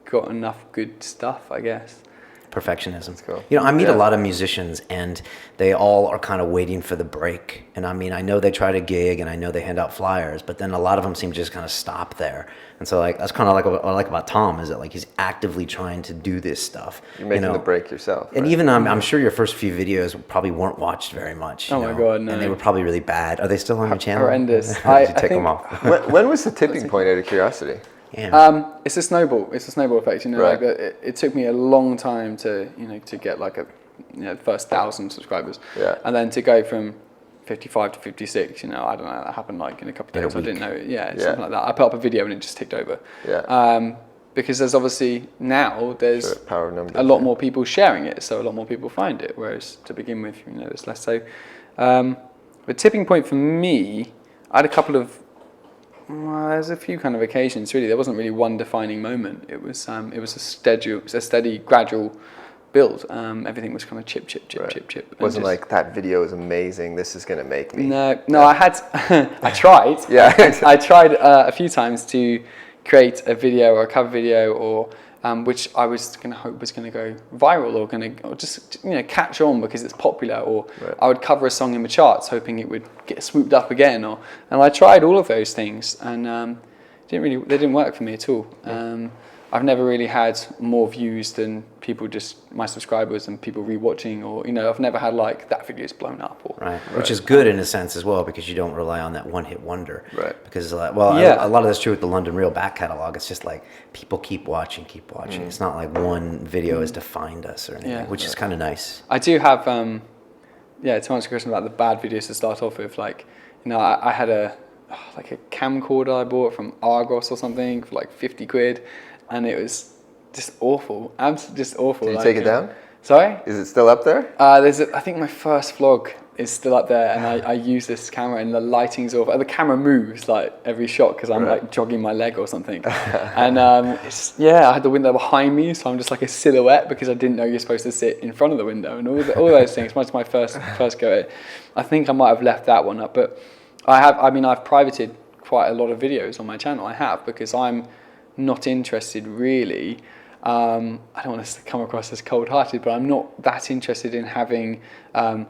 got enough good stuff, I guess. Perfectionism. Cool. You know, I meet a lot of musicians and they all are kind of waiting for the break. And I mean, I know they try to gig and I know they hand out flyers, but then a lot of them seem to just kind of stop there. And so like, that's kind of like what I like about Tom, is that like he's actively trying to do this stuff. You're making the break yourself. And right? even I'm sure your first few videos probably weren't watched very much. Oh my God, no. And they were probably really bad. Are they still on your channel? Horrendous. Did you take them off? When was the tipping point, out of curiosity? Yeah. It's a snowball. It's a snowball effect. You know, Right. like it took me a long time to get like first 1,000 subscribers. Yeah. And then to go from 55 to 56. I don't know. That happened like in a couple of days. I didn't know. Yeah, something like that. I put up a video and it just ticked over. Yeah. Because there's obviously now there's Power of numbers, a lot more people sharing it, so a lot more people find it. Whereas to begin with, there's less. So, the tipping point for me, I had a couple of. There's a few kind of occasions really. There wasn't really one defining moment. It was a steady, gradual build. Everything was kind of chip. It wasn't like, that video is amazing, this is going to make me. No, I had, I tried. Yeah. I tried a few times to create a video or a cover video or which I was going to hope was going to go viral or just catch on because it's popular, or I would cover a song in the charts hoping it would get swooped up again, and I tried all of those things and they didn't work for me at all. I've never really had more views than my subscribers and people rewatching, or I've never had like that video's blown up. Which is good in a sense as well, because you don't rely on that one-hit wonder. Right. Because a lot of that's true with the London Real back catalog. It's just like people keep watching. It's not like one video has defined us or anything, which is kind of nice. I do have, to answer your question about the bad videos to start off with, like, I had a camcorder I bought from Argos or something for like 50 quid. And it was just awful. Just awful. Did you take it down? Sorry? Is it still up there? I think my first vlog is still up there, and I use this camera, and the lighting's off. The camera moves like every shot because I'm like jogging my leg or something. And I had the window behind me, so I'm just like a silhouette because I didn't know you're supposed to sit in front of the window and all those things. That's my first go at it. I think I might have left that one up, but I've privated quite a lot of videos on my channel. I have, because I'm not interested really. I don't want to come across as cold-hearted, but I'm not that interested in having a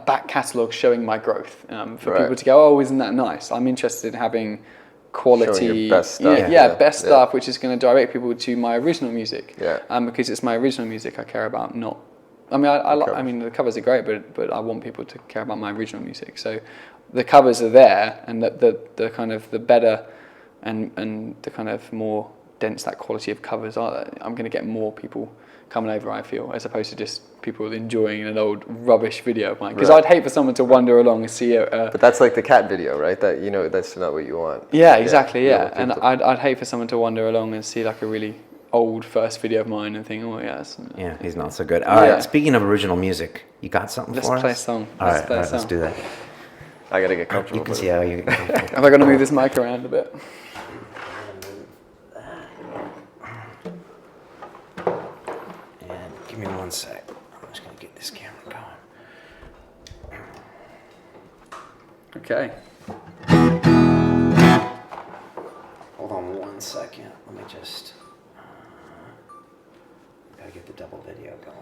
back catalogue showing my growth for people to go, oh, isn't that nice? I'm interested in having quality, showing your best stuff. Best stuff, which is going to direct people to my original music. Yeah. Because it's my original music I care about, not. I mean, the covers are great, but I want people to care about my original music. So the covers are there, and the kind of the better. And the kind of more dense that quality of covers are, I'm going to get more people coming over, I feel, as opposed to just people enjoying an old rubbish video of mine. Because I'd hate for someone to wander along and see But that's like the cat video, right? That that's not what you want. Yeah, exactly. Yeah, and I'd hate for someone to wander along and see like a really old first video of mine and think, oh yes. Yeah, he's not so good. All right. Speaking of original music, you got something for us? Let's play a song. All right, let's do that. I gotta get comfortable. You can see how you get comfortable. Have I got to move this mic around a bit? Give me 1 sec. I'm just going to get this camera going. Okay. Hold on 1 second. Let me just... gotta get the double video going.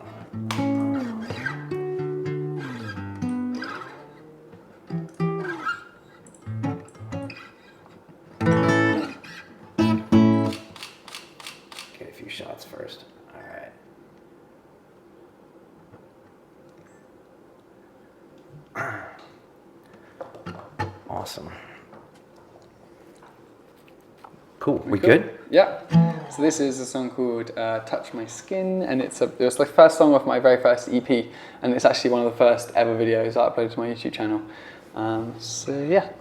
Get a few shots first. All right. Awesome. Cool. We good? Yeah. So this is a song called Touch My Skin, and it was the first song off my very first EP, and it's actually one of the first ever videos I uploaded to my YouTube channel. So yeah.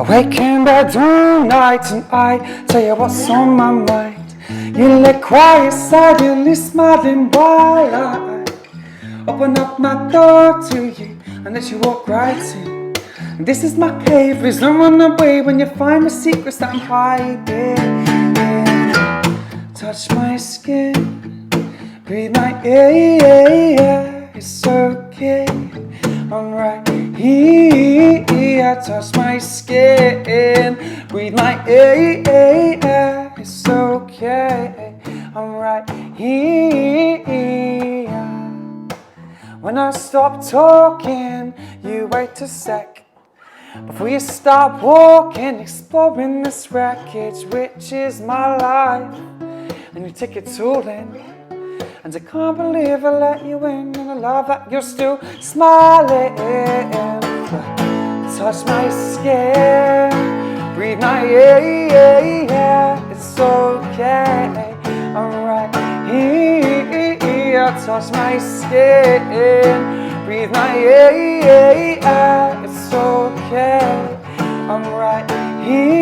Wake in bed all night and I tell you what's on my mind. You lay quiet silently smiling while I open up my door to you and let you walk right in. This is my cave, please don't run away when you find the secrets that I'm hiding. Touch my skin, breathe my air, it's okay, I'm right here. Touch my skin, breathe my air, it's okay, I'm right here. When I stop talking, you wait a sec before you start walking, exploring this wreckage, which is my life. And you take it all in, and I can't believe I let you in, and I love that you're still smiling. Touch my skin, breathe my air, it's okay, I'm right here. Touch my skin, breathe my air, it's okay, I'm right here.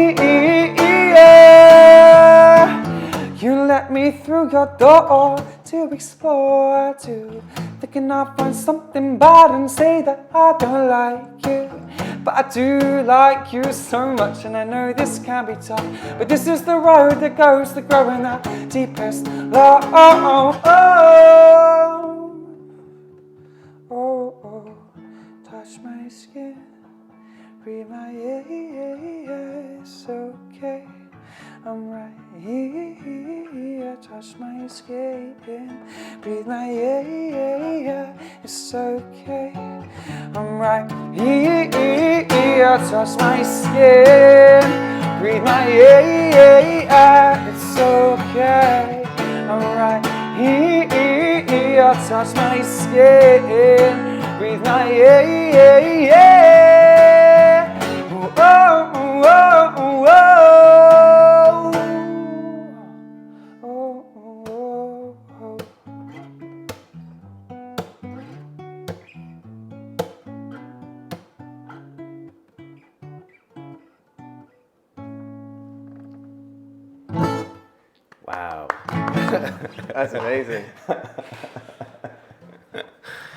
You let me through your door to explore, to thinking I'll find something bad and say that I don't like you. But I do like you so much, and I know this can be tough, but this is the road that goes to growing the deepest love. Oh, oh, oh, touch my skin, breathe my air, it's okay, I'm right here. Touch my skin, breathe my air, it's okay, I'm right here. Touch my skin, breathe my air, it's okay, I'm right here. Touch my skin, breathe my air. Oh, oh, oh, oh, oh, oh, oh, oh. Wow. That's amazing.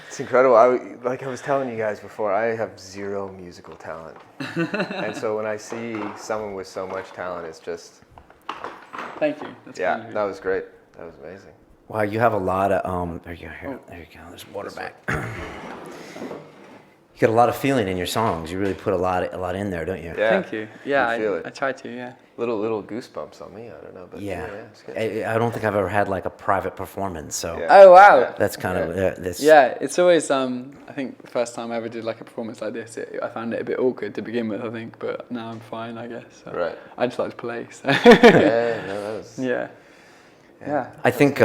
It's incredible. Like I was telling you guys before, I have zero musical talent. And so when I see someone with so much talent, it's just... Thank you. That's kind of you. That was great. That was amazing. Wow, you have a lot of, there you go, here, there you go, there's water back. You got a lot of feeling in your songs. You really put a lot in there, don't you? Yeah. Thank you. Yeah, You feel it. I try to, yeah. Little goosebumps on me, I don't know. But Yeah. it's good. I don't think I've ever had like a private performance, so Yeah. Oh, wow. that's kind of, this. Yeah, it's always, I think the first time I ever did like a performance like this, I found it a bit awkward to begin with, I think, but now I'm fine, I guess. So Right. I just like to play, so. Yeah, no, that was... Yeah. Yeah. I think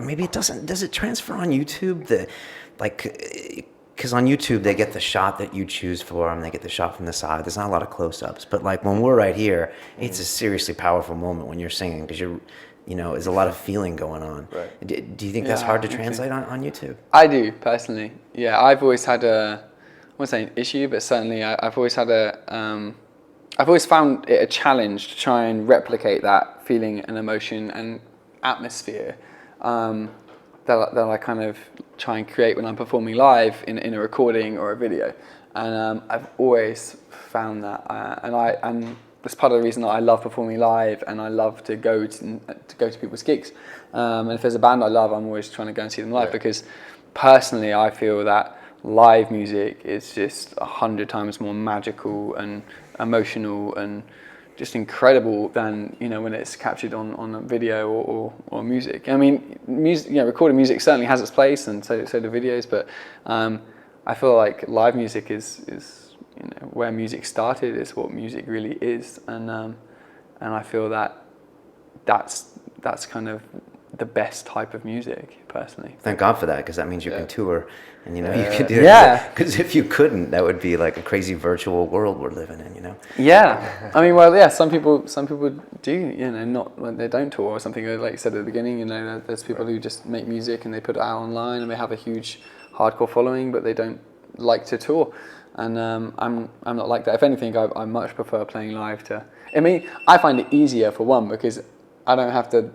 maybe it doesn't. Does it transfer on YouTube? Because on YouTube they get the shot that you choose for them. They get the shot from the side. There's not a lot of close-ups. But like when we're right here, it's a seriously powerful moment when you're singing because there's a lot of feeling going on. Right. Do you think that's hard to translate on YouTube? I do, personally. Yeah, I've always had I won't say an issue, but certainly I've always had I've always found it a challenge to try and replicate that feeling and emotion and atmosphere that I kind of try and create when I'm performing live in a recording or a video. And I've always found that, and that's part of the reason that I love performing live, and I love to go to people's gigs. And if there's a band I love, I'm always trying to go and see them live, because personally I feel that live music is just 100 times more magical and emotional and just incredible than when it's captured on a video or music. I mean, music, recorded music certainly has its place, and so do videos. But I feel like live music is where music started. Is what music really is, and I feel that that's kind of the best type of music, personally. Thank God for that, because that means you can tour and you can do that. Because if you couldn't, that would be like a crazy virtual world we're living in, Yeah, I mean, well, yeah. Some people do, not they don't tour or something. Like you said at the beginning, there's people who just make music and they put it out online and they have a huge hardcore following, but they don't like to tour. and I'm not like that. If anything, I much prefer playing live to. I mean, I find it easier for one because I don't have to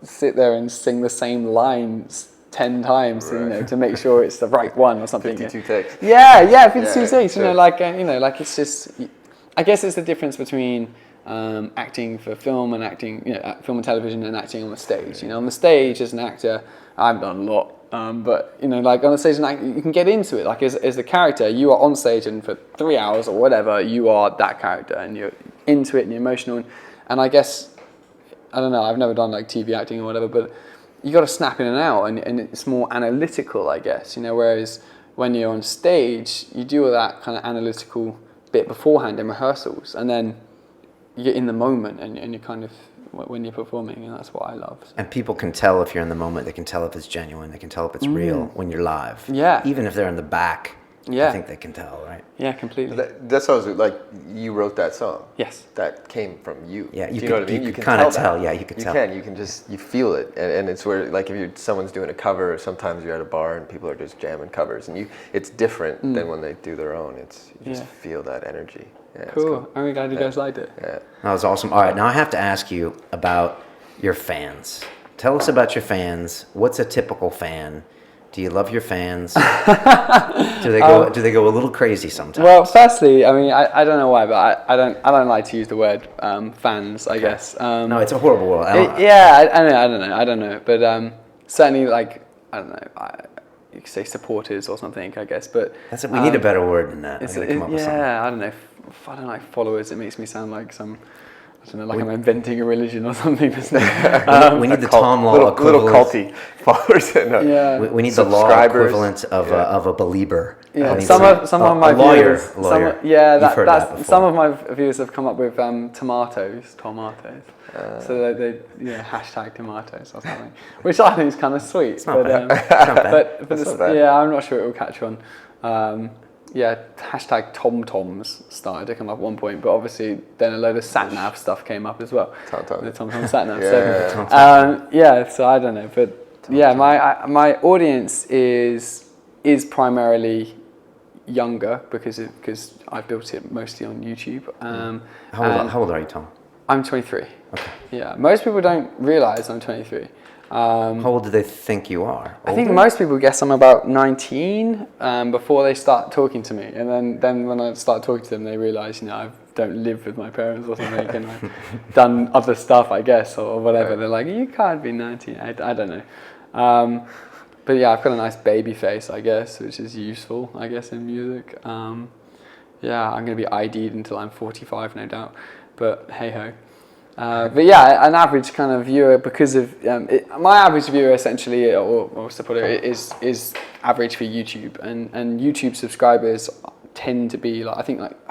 sit there and sing the same lines 10 times, you know, to make sure it's the right one or something. 52 takes. Yeah, 52 takes. Sure. You know, like it's just. I guess it's the difference between acting for film and acting, you know, film and television and acting on the stage. You know, on the stage as an actor, I've done a lot. But you know, like on the stage, as an actor, you can get into it. Like as the character, you are on stage, and for 3 hours or whatever, you are that character, and you're into it and you're emotional. And I guess, I don't know, I've never done like TV acting or whatever, but you got to snap in and out, and it's more analytical, I guess. You know, whereas when you're on stage, you do all that kind of analytical bit beforehand in rehearsals, and then you're in the moment, and you're kind of when you're performing, and that's what I love. So. And people can tell if you're in the moment. They can tell if it's genuine. They can tell if it's real when you're live. Yeah. Even if they're in the back. Yeah. I think they can tell, right? Yeah, completely. That's what I was like. You wrote that song. Yes. That came from you. Yeah, you know what I mean. You can kind of that. tell. Yeah, you can tell. You can just you feel it, and it's where like if someone's doing a cover, or sometimes you're at a bar and people are just jamming covers, and it's different than when they do their own. You just feel that energy. Yeah, cool. I'm glad you guys liked it. Yeah. That was awesome. All right, now I have to ask you about your fans. Tell us about your fans. What's a typical fan? Do you love your fans? Do they go a little crazy sometimes? Well, firstly, I mean, I don't know why, but I don't like to use the word fans. I guess. No, it's a horrible word. I don't know, but certainly like I don't know. You could say supporters or something, I guess. But we need a better word than that. I don't know. I don't like followers. It makes me sound like some. I don't know, like I'm inventing a religion or something. We need the Tom Law equivalent. Little culty followers. No. Yeah. We need the law equivalent of a believer. Yeah. Some of my viewers. Lawyer. Some of my viewers have come up with tomatoes. So they hashtag tomatoes or something, which I think is kind of sweet. It's not bad. But yeah, I'm not sure it will catch on. Hashtag TomToms started to come up at one point, but obviously then a load of sat-nav stuff came up as well. The TomTom sat-nav. So I don't know, but my audience is primarily younger because I built it mostly on YouTube. How old are you, Tom? I'm 23. Okay. Yeah, most people don't realize I'm 23. How old do they think you are? Older? I think most people guess I'm about 19 before they start talking to me, and then when I start talking to them, they realize I don't live with my parents or something, and I've done other stuff, I guess, or whatever. Right. They're like, you can't be 19. I don't know. But yeah, I've got a nice baby face, I guess, which is useful, I guess, in music. I'm going to be ID'd until I'm 45, no doubt. But hey ho. But yeah, an average kind of viewer, because of my average viewer essentially, or to put it, is average for YouTube, and YouTube subscribers tend to be I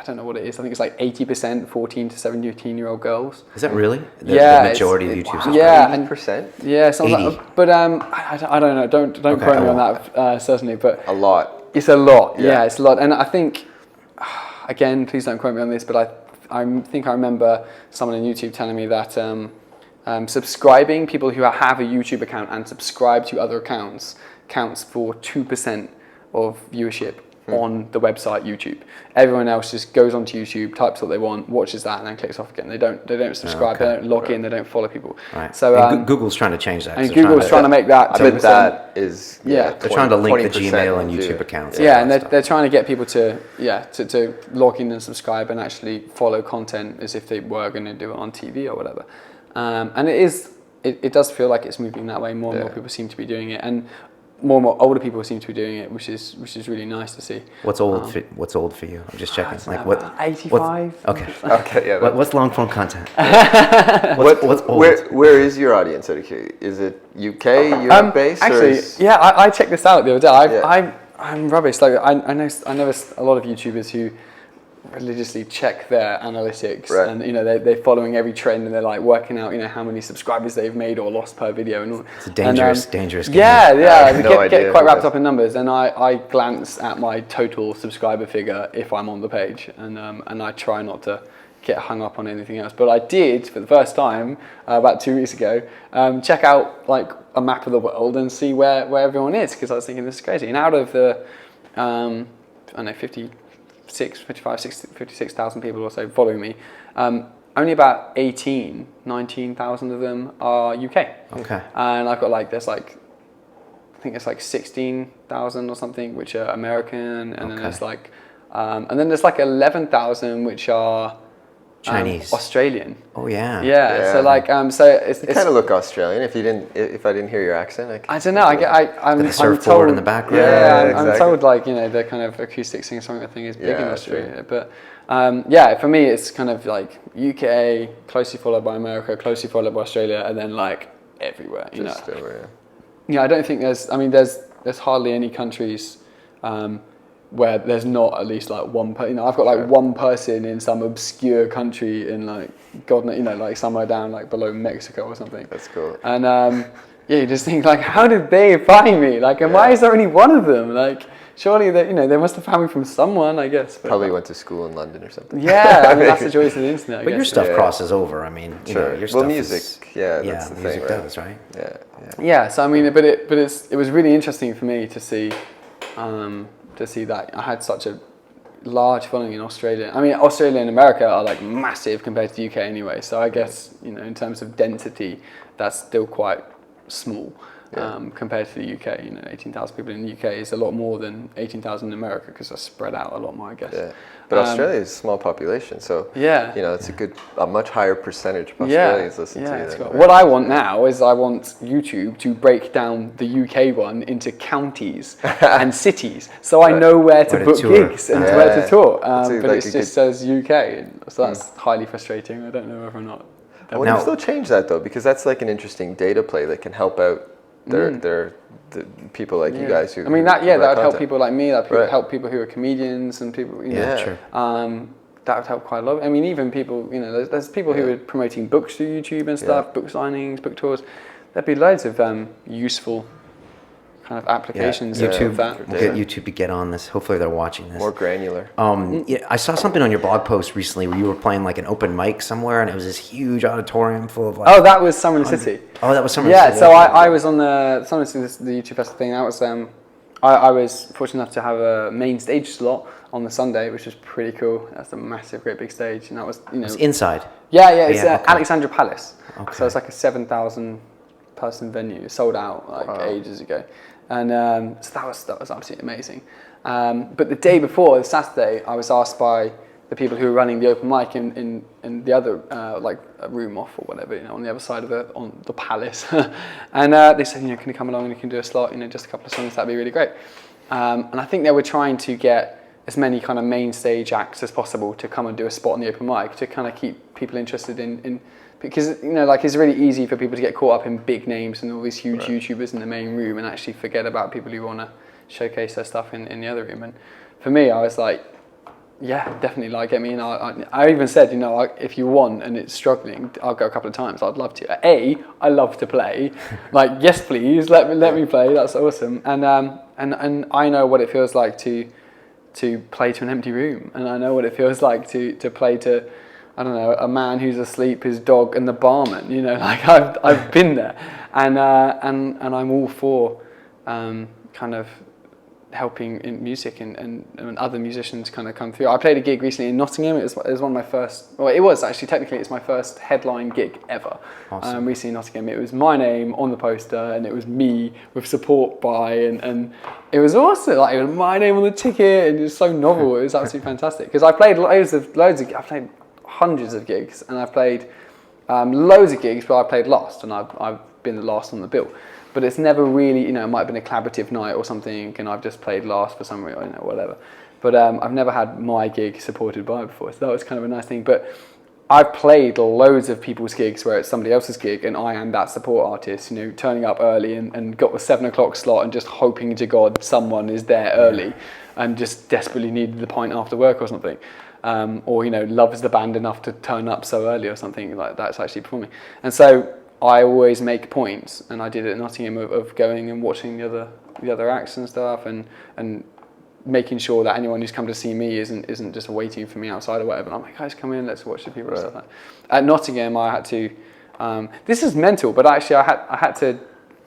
don't know what it is. I think it's like 80% 14 to 17-year-old girls. Is that really? The majority of YouTube subscribers. Yeah, 80%. Yeah, something like that. But I don't know. Don't quote me on that. Certainly, but a lot. It's a lot. Yeah, it's a lot, and I think again, please don't quote me on this, but I think I remember someone on YouTube telling me that subscribing, people who have a YouTube account and subscribe to other accounts, counts for 2% of viewership on the website YouTube. Everyone else just goes onto YouTube, types what they want, watches that, and then clicks off again. They don't subscribe, they don't log in, they don't follow people. Right. So Google's trying to change that. And Google's trying to make that. I bet that is they're trying to link the Gmail and YouTube accounts. Yeah, and they're trying to get people to log in and subscribe and actually follow content as if they were going to do it on TV or whatever. And it does feel like it's moving that way. More and more people seem to be doing it, and more and more older people seem to be doing it, which is really nice to see. What's old for you? I'm just checking. Like what? 85. Okay. Yeah. What's long form content? What's old? Where is your audience? Is it UK, Europe based? Actually, I checked this out the other day. I'm rubbish. Like I know a lot of YouTubers who religiously check their analytics, right. And they're following every trend, and they're like working out how many subscribers they've made or lost per video, and all. It's a dangerous game. Yeah, get quite wrapped up in numbers, and I glance at my total subscriber figure if I'm on the page, and I try not to get hung up on anything else. But I did for the first time about 2 weeks ago check out like a map of the world and see where everyone is, because I was thinking this is crazy. And out of the 50 56,000 people or so following me. Only about 19,000 of them are UK. Okay. And I've got like, there's like, I think it's like 16,000 or something which are American, and then there's like, and then there's like 11,000 which are Chinese, Australian. Oh yeah. Yeah. So like, so it's kind of look Australian. If I didn't hear your accent, I don't know. I'm the surfboard told in the background. Yeah, exactly. I'm told like, you know, the kind of acoustic singer-songwriter thing is big in Yeah, Australia. But yeah, for me it's kind of like UK, closely followed by America, closely followed by Australia, and then like everywhere. You know. Yeah, I don't think there's hardly any countries where there's not at least like one person. You know, I've got like one person in some obscure country in like God knows, you know, like somewhere down like below Mexico or something. That's cool. And yeah, you just think like, how did they find me? Like, and why is there only one of them? Like, surely they, you know, they must have found me from someone, I guess. But, Probably went to school in London or something. Yeah, I mean that's the joys of the internet. But your stuff crosses over. I mean, you know, your stuff music. That's the thing. Music Right? does, right? Yeah. So I mean, but it was really interesting for me to see that I had such a large following in Australia. I mean, Australia and America are like massive compared to the UK anyway. So I guess, you know, in terms of density, that's still quite small compared to the UK. You know, 18,000 people in the UK is a lot more than 18,000 in America because they're spread out a lot more, I guess. Yeah. But Australia is a small population, so you know, it's a much higher percentage of Australians listen to you. What I want now is I want YouTube to break down the UK one into counties and cities, so I know where to book gigs and where to tour. But it just says UK, so that's highly frustrating. I don't know whether or not. I wonder if they'll change that though, because that's like an interesting data play that can help out the people like you guys who. I mean that would help people like me. That would help people who are comedians and people. You know, true. That would help quite a lot. I mean, even people. You know, there's people who are promoting books through YouTube and stuff, book signings, book tours. There'd be loads of useful kind of applications YouTube, of that. we'll get YouTube to get on this. Hopefully they're watching this. More granular. I saw something on your blog post recently where you were playing like an open mic somewhere, and it was this huge auditorium full of like. Oh, that was Summer in the City. Oh, that was Summer in the City. Yeah, so I was on the Summer in the City, the YouTube Festival thing. That was I was fortunate enough to have a main stage slot on the Sunday, which was pretty cool. That's a massive, great big stage, and that was, you know. It's inside. Yeah, it's Alexandra Palace. Okay. So it's like a 7,000 person venue. It sold out like ages ago. And so that was absolutely amazing. But the day before, Saturday, I was asked by the people who were running the open mic in the other like a room off or whatever, you know, on the other side of the palace, and they said, you know, can you come along and you can do a slot, you know, just a couple of songs, that'd be really great. And I think they were trying to get as many kind of main stage acts as possible to come and do a spot on the open mic to kind of keep people interested in because, you know, like it's really easy for people to get caught up in big names and all these huge YouTubers in the main room and actually forget about people who want to showcase their stuff in the other room. And for me, I was like, yeah, definitely, like, get me in. I even said, you know, if you want and it's struggling, I'll go a couple of times. I'd love to. I love to play. Like, yes, please, let me play. That's awesome. And I know what it feels like to play to an empty room, and I know what it feels like to play to, I don't know, a man who's asleep, his dog, and the barman. You know, like I've been there, and I'm all for kind of helping in music and other musicians kind of come through. I played a gig recently in Nottingham. It was one of my first. Well, it was actually technically it's my first headline gig ever. Awesome. Recently in Nottingham, it was my name on the poster, and it was me with support by, and it was awesome. Like, it was my name on the ticket, and it was so novel. It was absolutely fantastic because I played loads of. I've played hundreds of gigs, and I've played loads of gigs, but I played last, and I've been the last on the bill. But it's never really, you know, it might have been a collaborative night or something, and I've just played last for some reason, you know, whatever. But I've never had my gig supported by before, so that was kind of a nice thing. But I've played loads of people's gigs where it's somebody else's gig, and I am that support artist, you know, turning up early and got the 7 o'clock slot and just hoping to God someone is there early and just desperately needed the pint after work or something. Or, you know, loves the band enough to turn up so early or something like that's actually performing. And so I always make points, and I did it at Nottingham, of going and watching the other acts and stuff, and making sure that anyone who's come to see me isn't just waiting for me outside or whatever. And I'm like, guys, come in, let's watch the people and stuff like that. At Nottingham, I had to. This is mental, but actually, I had to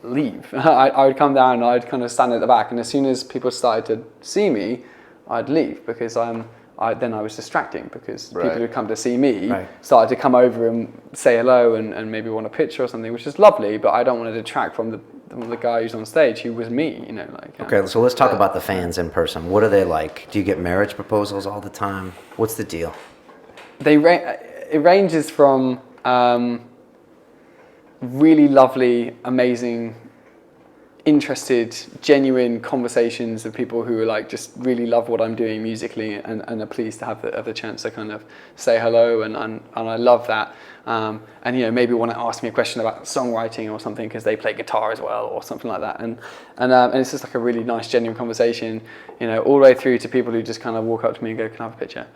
leave. I would come down and I'd kind of stand at the back, and as soon as people started to see me, I'd leave because I then I was distracting because Right. people who come to see me Right. started to come over and say hello and maybe want a picture or something, which is lovely, but I don't want to detract from the guy who's on stage who was me, you know, like. Okay, so let's talk about the fans in person. What are they like? Do you get marriage proposals all the time? What's the deal? It ranges from really lovely, amazing, interested, genuine conversations of people who are like just really love what I'm doing musically and are pleased to have the chance to kind of say hello, and I love that. And you know, maybe want to ask me a question about songwriting or something because they play guitar as well or something like that. And it's just like a really nice, genuine conversation, you know, all the way through to people who just kind of walk up to me and go, "Can I have a picture?"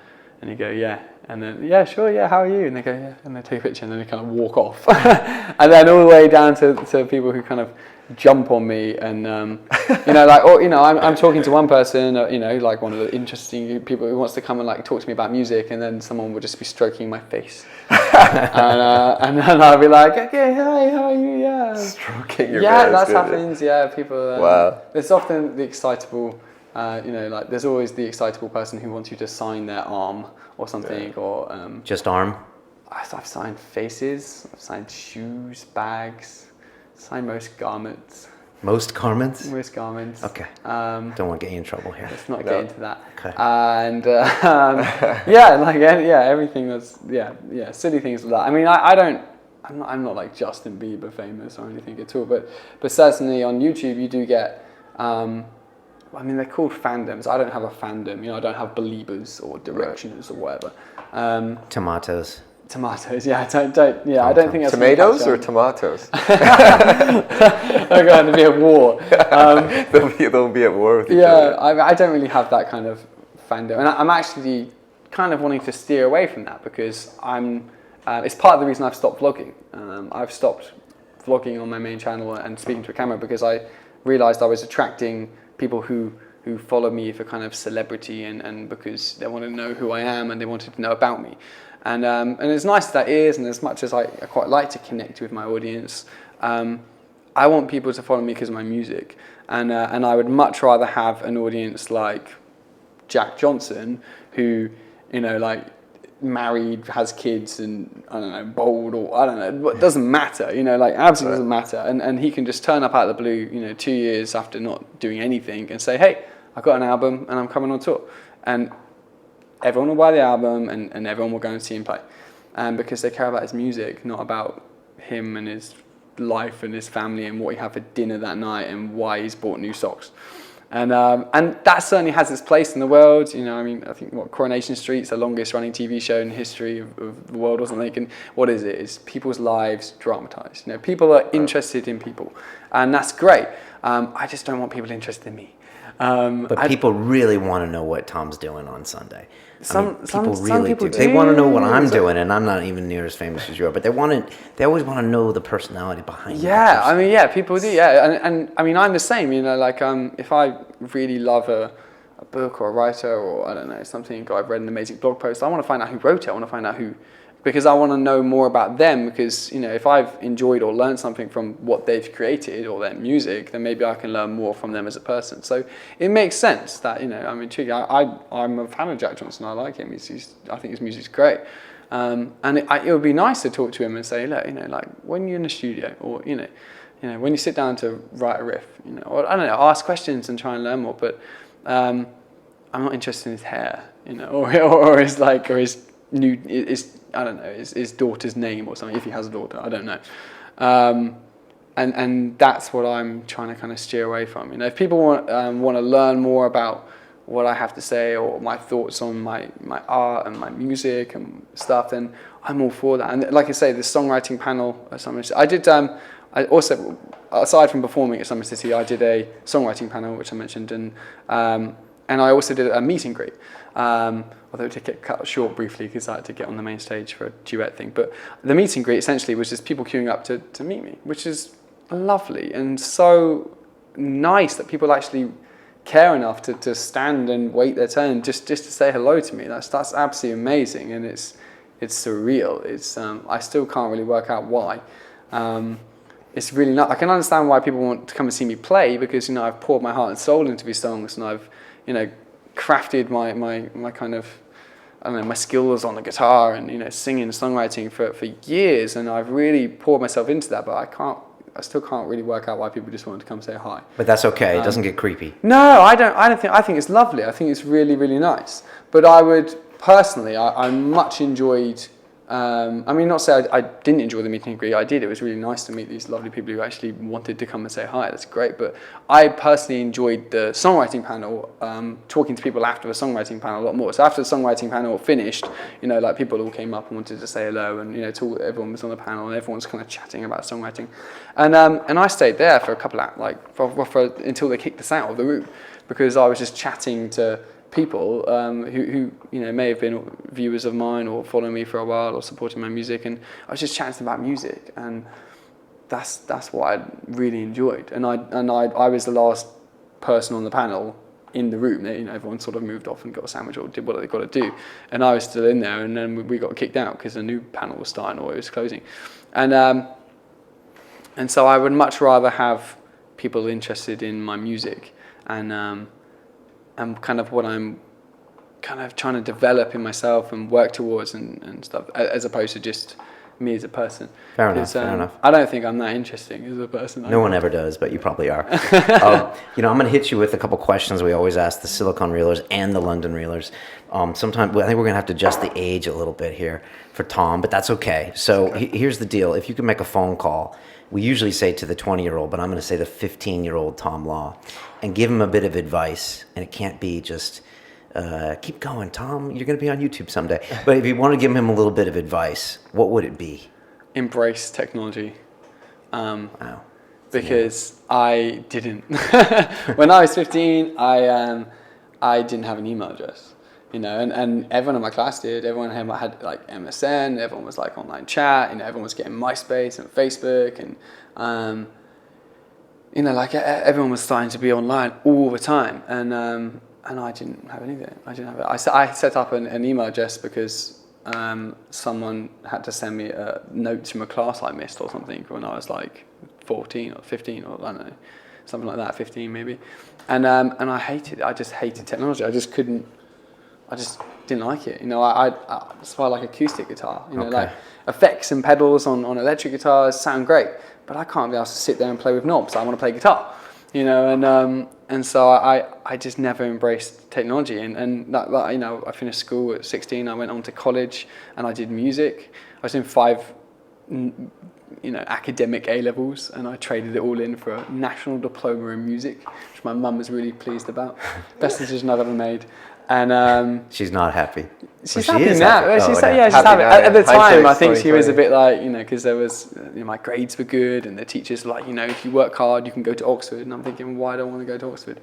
And you go, "Yeah." And then, "Yeah, sure, yeah, how are you?" And they go, "Yeah." And they take a picture and then they kind of walk off. And then all the way down to people who kind of jump on me and, you know, like, or, you know, I'm talking to one person, you know, like one of the interesting people who wants to come and like talk to me about music, and then someone would just be stroking my face. And then I'll be like, "Okay, hi, how are you?" Yeah. Stroking your Yeah, face, that good. happens. Yeah, people. Wow. There's often the excitable, you know, like there's always the excitable person who wants you to sign their arm or something, or Just arm? I've signed faces, I've signed shoes, bags, signed most garments. Most garments? Most garments. Okay. Don't want to get you in trouble here. Let's not get into that. Okay. And yeah, like everything that's silly things like that. I mean, I'm not like Justin Bieber famous or anything at all, but certainly on YouTube you do get. I mean, they're called fandoms. I don't have a fandom. You know, I don't have Beliebers or Directioners or whatever. Tomatoes. Tomatoes, yeah, I don't think that's Tomatoes or tomatoes? They're going to be at war. They'll be at war with each other. Yeah, I don't really have that kind of fandom, and I'm actually kind of wanting to steer away from that because it's part of the reason I've stopped vlogging. I've stopped vlogging on my main channel and speaking to a camera because I realised I was attracting people who follow me for kind of celebrity and because they want to know who I am and they wanted to know about me. And as nice as that is, and as much as I quite like to connect with my audience, I want people to follow me because of my music. And I would much rather have an audience like Jack Johnson, who, you know, like married, has kids, and I don't know, bold, or I don't know, it doesn't matter, you know, like absolutely doesn't matter. And he can just turn up out of the blue, you know, 2 years after not doing anything and say, "Hey, I've got an album and I'm coming on tour." And everyone will buy the album and everyone will go and see him play. Because they care about his music, not about him and his life and his family and what he had for dinner that night and why he's bought new socks. And that certainly has its place in the world. You know, I mean, I think Coronation Street's the longest running TV show in the history of the world or something. And what is it? It's people's lives dramatized. You know, people are interested in people, and that's great. I just don't want people interested in me. But people really want to know what Tom's doing on Sunday. Some people do. They want to know what I'm doing, and I'm not even near as famous as you are. But they always want to know the personality behind. Yeah, I mean, yeah, people do. Yeah, and I mean, I'm the same. You know, like if I really love a book or a writer or I don't know something, or I've read an amazing blog post, I want to find out who wrote it. I want to find out who. Because I want to know more about them, because, you know, if I've enjoyed or learned something from what they've created or their music, then maybe I can learn more from them as a person. So it makes sense that, you know, I'm intrigued. I'm a fan of Jack Johnson. I like him. I think his music's great. And it would be nice to talk to him and say, look, you know, like when you're in the studio or, you know, when you sit down to write a riff, you know, or I don't know, ask questions and try and learn more. But I'm not interested in his hair, you know, or his new, I don't know, his daughter's name or something, if he has a daughter, I don't know. And that's what I'm trying to kind of steer away from. You know, if people want to learn more about what I have to say or my thoughts on my art and my music and stuff, then I'm all for that. And like I say, the songwriting panel at Summer City, I did, I also, aside from performing at Summer City, I did a songwriting panel, which I mentioned, and I also did a meet and greet. Although it did get cut short briefly because I had to get on the main stage for a duet thing. But the meet and greet essentially was just people queuing up to meet me, which is lovely and so nice that people actually care enough to stand and wait their turn just to say hello to me. That's absolutely amazing, and it's surreal. It's I still can't really work out why. It's really not. I can understand why people want to come and see me play because, you know, I've poured my heart and soul into these songs, and I've, you know, crafted my kind of I don't know, my skills on the guitar and, you know, singing and songwriting for years, and I've really poured myself into that, but I still can't really work out why people just wanted to come say hi. But that's okay. It doesn't get creepy. No, I think it's lovely. I think it's really, really nice. But I would personally, I much enjoyed. I mean, not say I didn't enjoy the meet and greet. I did. It was really nice to meet these lovely people who actually wanted to come and say hi. That's great. But I personally enjoyed the songwriting panel, talking to people after the songwriting panel a lot more. So after the songwriting panel finished, you know, like people all came up and wanted to say hello, and, you know, everyone was on the panel and everyone was kind of chatting about songwriting, and I stayed there for a couple of until they kicked us out of the room, because I was just chatting to people who you know may have been viewers of mine or following me for a while or supporting my music, and I was just chatting about music, and that's what I really enjoyed. And I was the last person on the panel in the room. You know, everyone sort of moved off and got a sandwich or did what they got to do, and I was still in there. And then we got kicked out because a new panel was starting or it was closing, and so I would much rather have people interested in my music and kind of what I'm kind of trying to develop in myself and work towards and stuff, as opposed to just me as a person. Fair enough. I don't think I'm that interesting as a person. No one ever does, but you probably are. You know, I'm going to hit you with a couple questions we always ask the Silicon Reelers and the London Reelers. Sometimes I think we're going to have to adjust the age a little bit here for Tom, but that's okay. So here's the deal. If you can make a phone call, we usually say to the 20-year-old, but I'm going to say the 15-year-old Tom Law, and give him a bit of advice. And it can't be just, keep going, Tom, you're going to be on YouTube someday. But if you want to give him a little bit of advice, what would it be? Embrace technology. Wow. Because I didn't. When I was 15, I didn't have an email address. You know, and everyone in my class did. Everyone had like MSN. Everyone was like online chat. You know, everyone was getting MySpace and Facebook, and you know, like everyone was starting to be online all the time. And I didn't have any of it. I didn't have it. I set up an email address because someone had to send me notes from a class I missed or something when I was like 14 or 15 or I don't know, something like that, 15 maybe. And I hated it. I just hated technology. I just didn't like it. You know, that's why I like acoustic guitar. You know, like effects and pedals on electric guitars sound great, but I can't be able to sit there and play with knobs. I want to play guitar. You know, and so I just never embraced technology. And that you know, I finished school at 16. I went on to college and I did music. I was in 5 academic A-levels, and I traded it all in for a national diploma in music, which my mum was really pleased about. Best decision I've ever made. And she's not happy. She's happy now. She's happy. At the time, I think she was a bit like, you know, because there was, you know, my grades were good, and the teachers were like, you know, if you work hard, you can go to Oxford. And I'm thinking, why do I want to go to Oxford?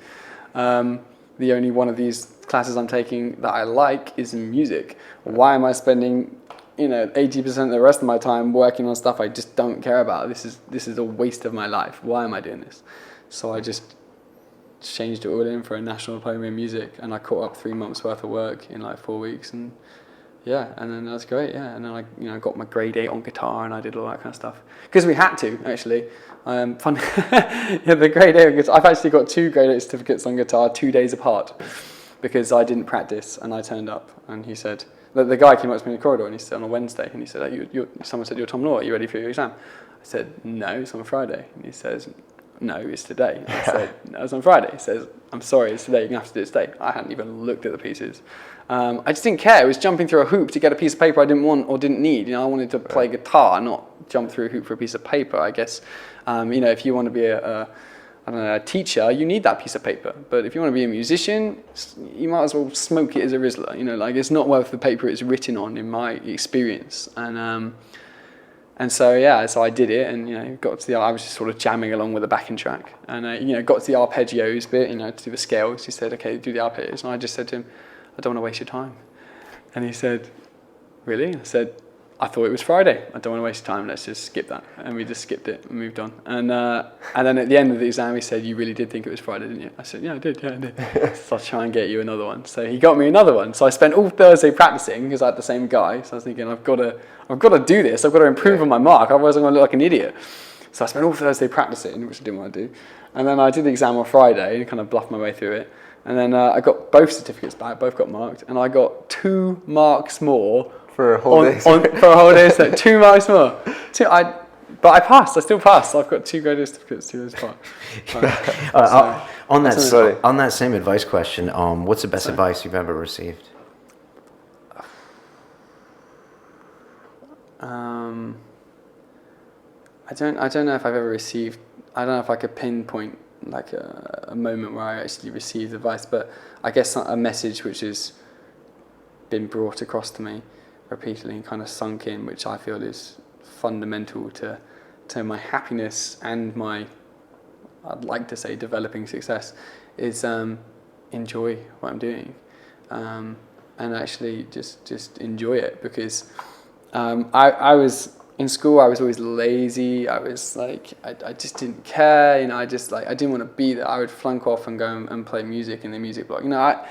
The only one of these classes I'm taking that I like is in music. Why am I spending, you know, 80% of the rest of my time working on stuff I just don't care about? This is a waste of my life. Why am I doing this? So I just changed it all in for a national diploma in music, and I caught up 3 months worth of work in like 4 weeks, and yeah, and then that's great, yeah. And then I, you know, got my grade 8 on guitar, and I did all that kind of stuff because we had to actually. Fun, yeah, the grade 8 on guitar. I've actually got 2 grade 8 certificates on guitar 2 days apart because I didn't practice, and I turned up, and he said, the guy came up to me in the corridor, and he said on a Wednesday, and he said, someone said, you're Tom Law, are you ready for your exam? I said, no, it's on Friday. And he says, no, it's today. I said, no, it's on Friday. He says, I'm sorry, it's today, you're going to have to do it today. I hadn't even looked at the pieces. I just didn't care. It was jumping through a hoop to get a piece of paper I didn't want or didn't need. You know, I wanted to play guitar, not jump through a hoop for a piece of paper, I guess. You know, if you want to be a teacher, you need that piece of paper. But if you want to be a musician, you might as well smoke it as a Rizzler. You know, like, it's not worth the paper it's written on, in my experience. And so, yeah, so I did it, and, you know, I was just sort of jamming along with the backing track, and, you know, got to the arpeggios bit, you know, to do the scales. He said, okay, do the arpeggios, and I just said to him, I don't want to waste your time. And he said, really? I said, I thought it was Friday. I don't want to waste your time. Let's just skip that. And we just skipped it and moved on. And then at the end of the exam, he said, you really did think it was Friday, didn't you? I said, yeah, I did. So I'll try and get you another one. So he got me another one. So I spent all Thursday practicing because I had the same guy. So I was thinking, I've got to do this. I've got to improve on my mark. Otherwise I'm going to look like an idiot. So I spent all Thursday practicing, which I didn't want to do. And then I did the exam on Friday and kind of bluffed my way through it. And then I got both certificates back, both got marked, and I got 2 marks more For a whole day. for a whole day. So 2 marks more. But I passed. I still passed. I've got 2 graduate certificates, 2 as well. On funny. that same advice question, what's the best advice you've ever received? I don't know if I've ever received. I don't know if I could pinpoint like a moment where I actually received advice, but I guess a message which has been brought across to me repeatedly and kind of sunk in, which I feel is fundamental to my happiness and my, I'd like to say, developing success, is enjoy what I'm doing, and actually just enjoy it, because I was in school. I was always lazy. I was like, I just didn't care, you know. I didn't want to be there. I would flunk off and go and play music in the music block, you know.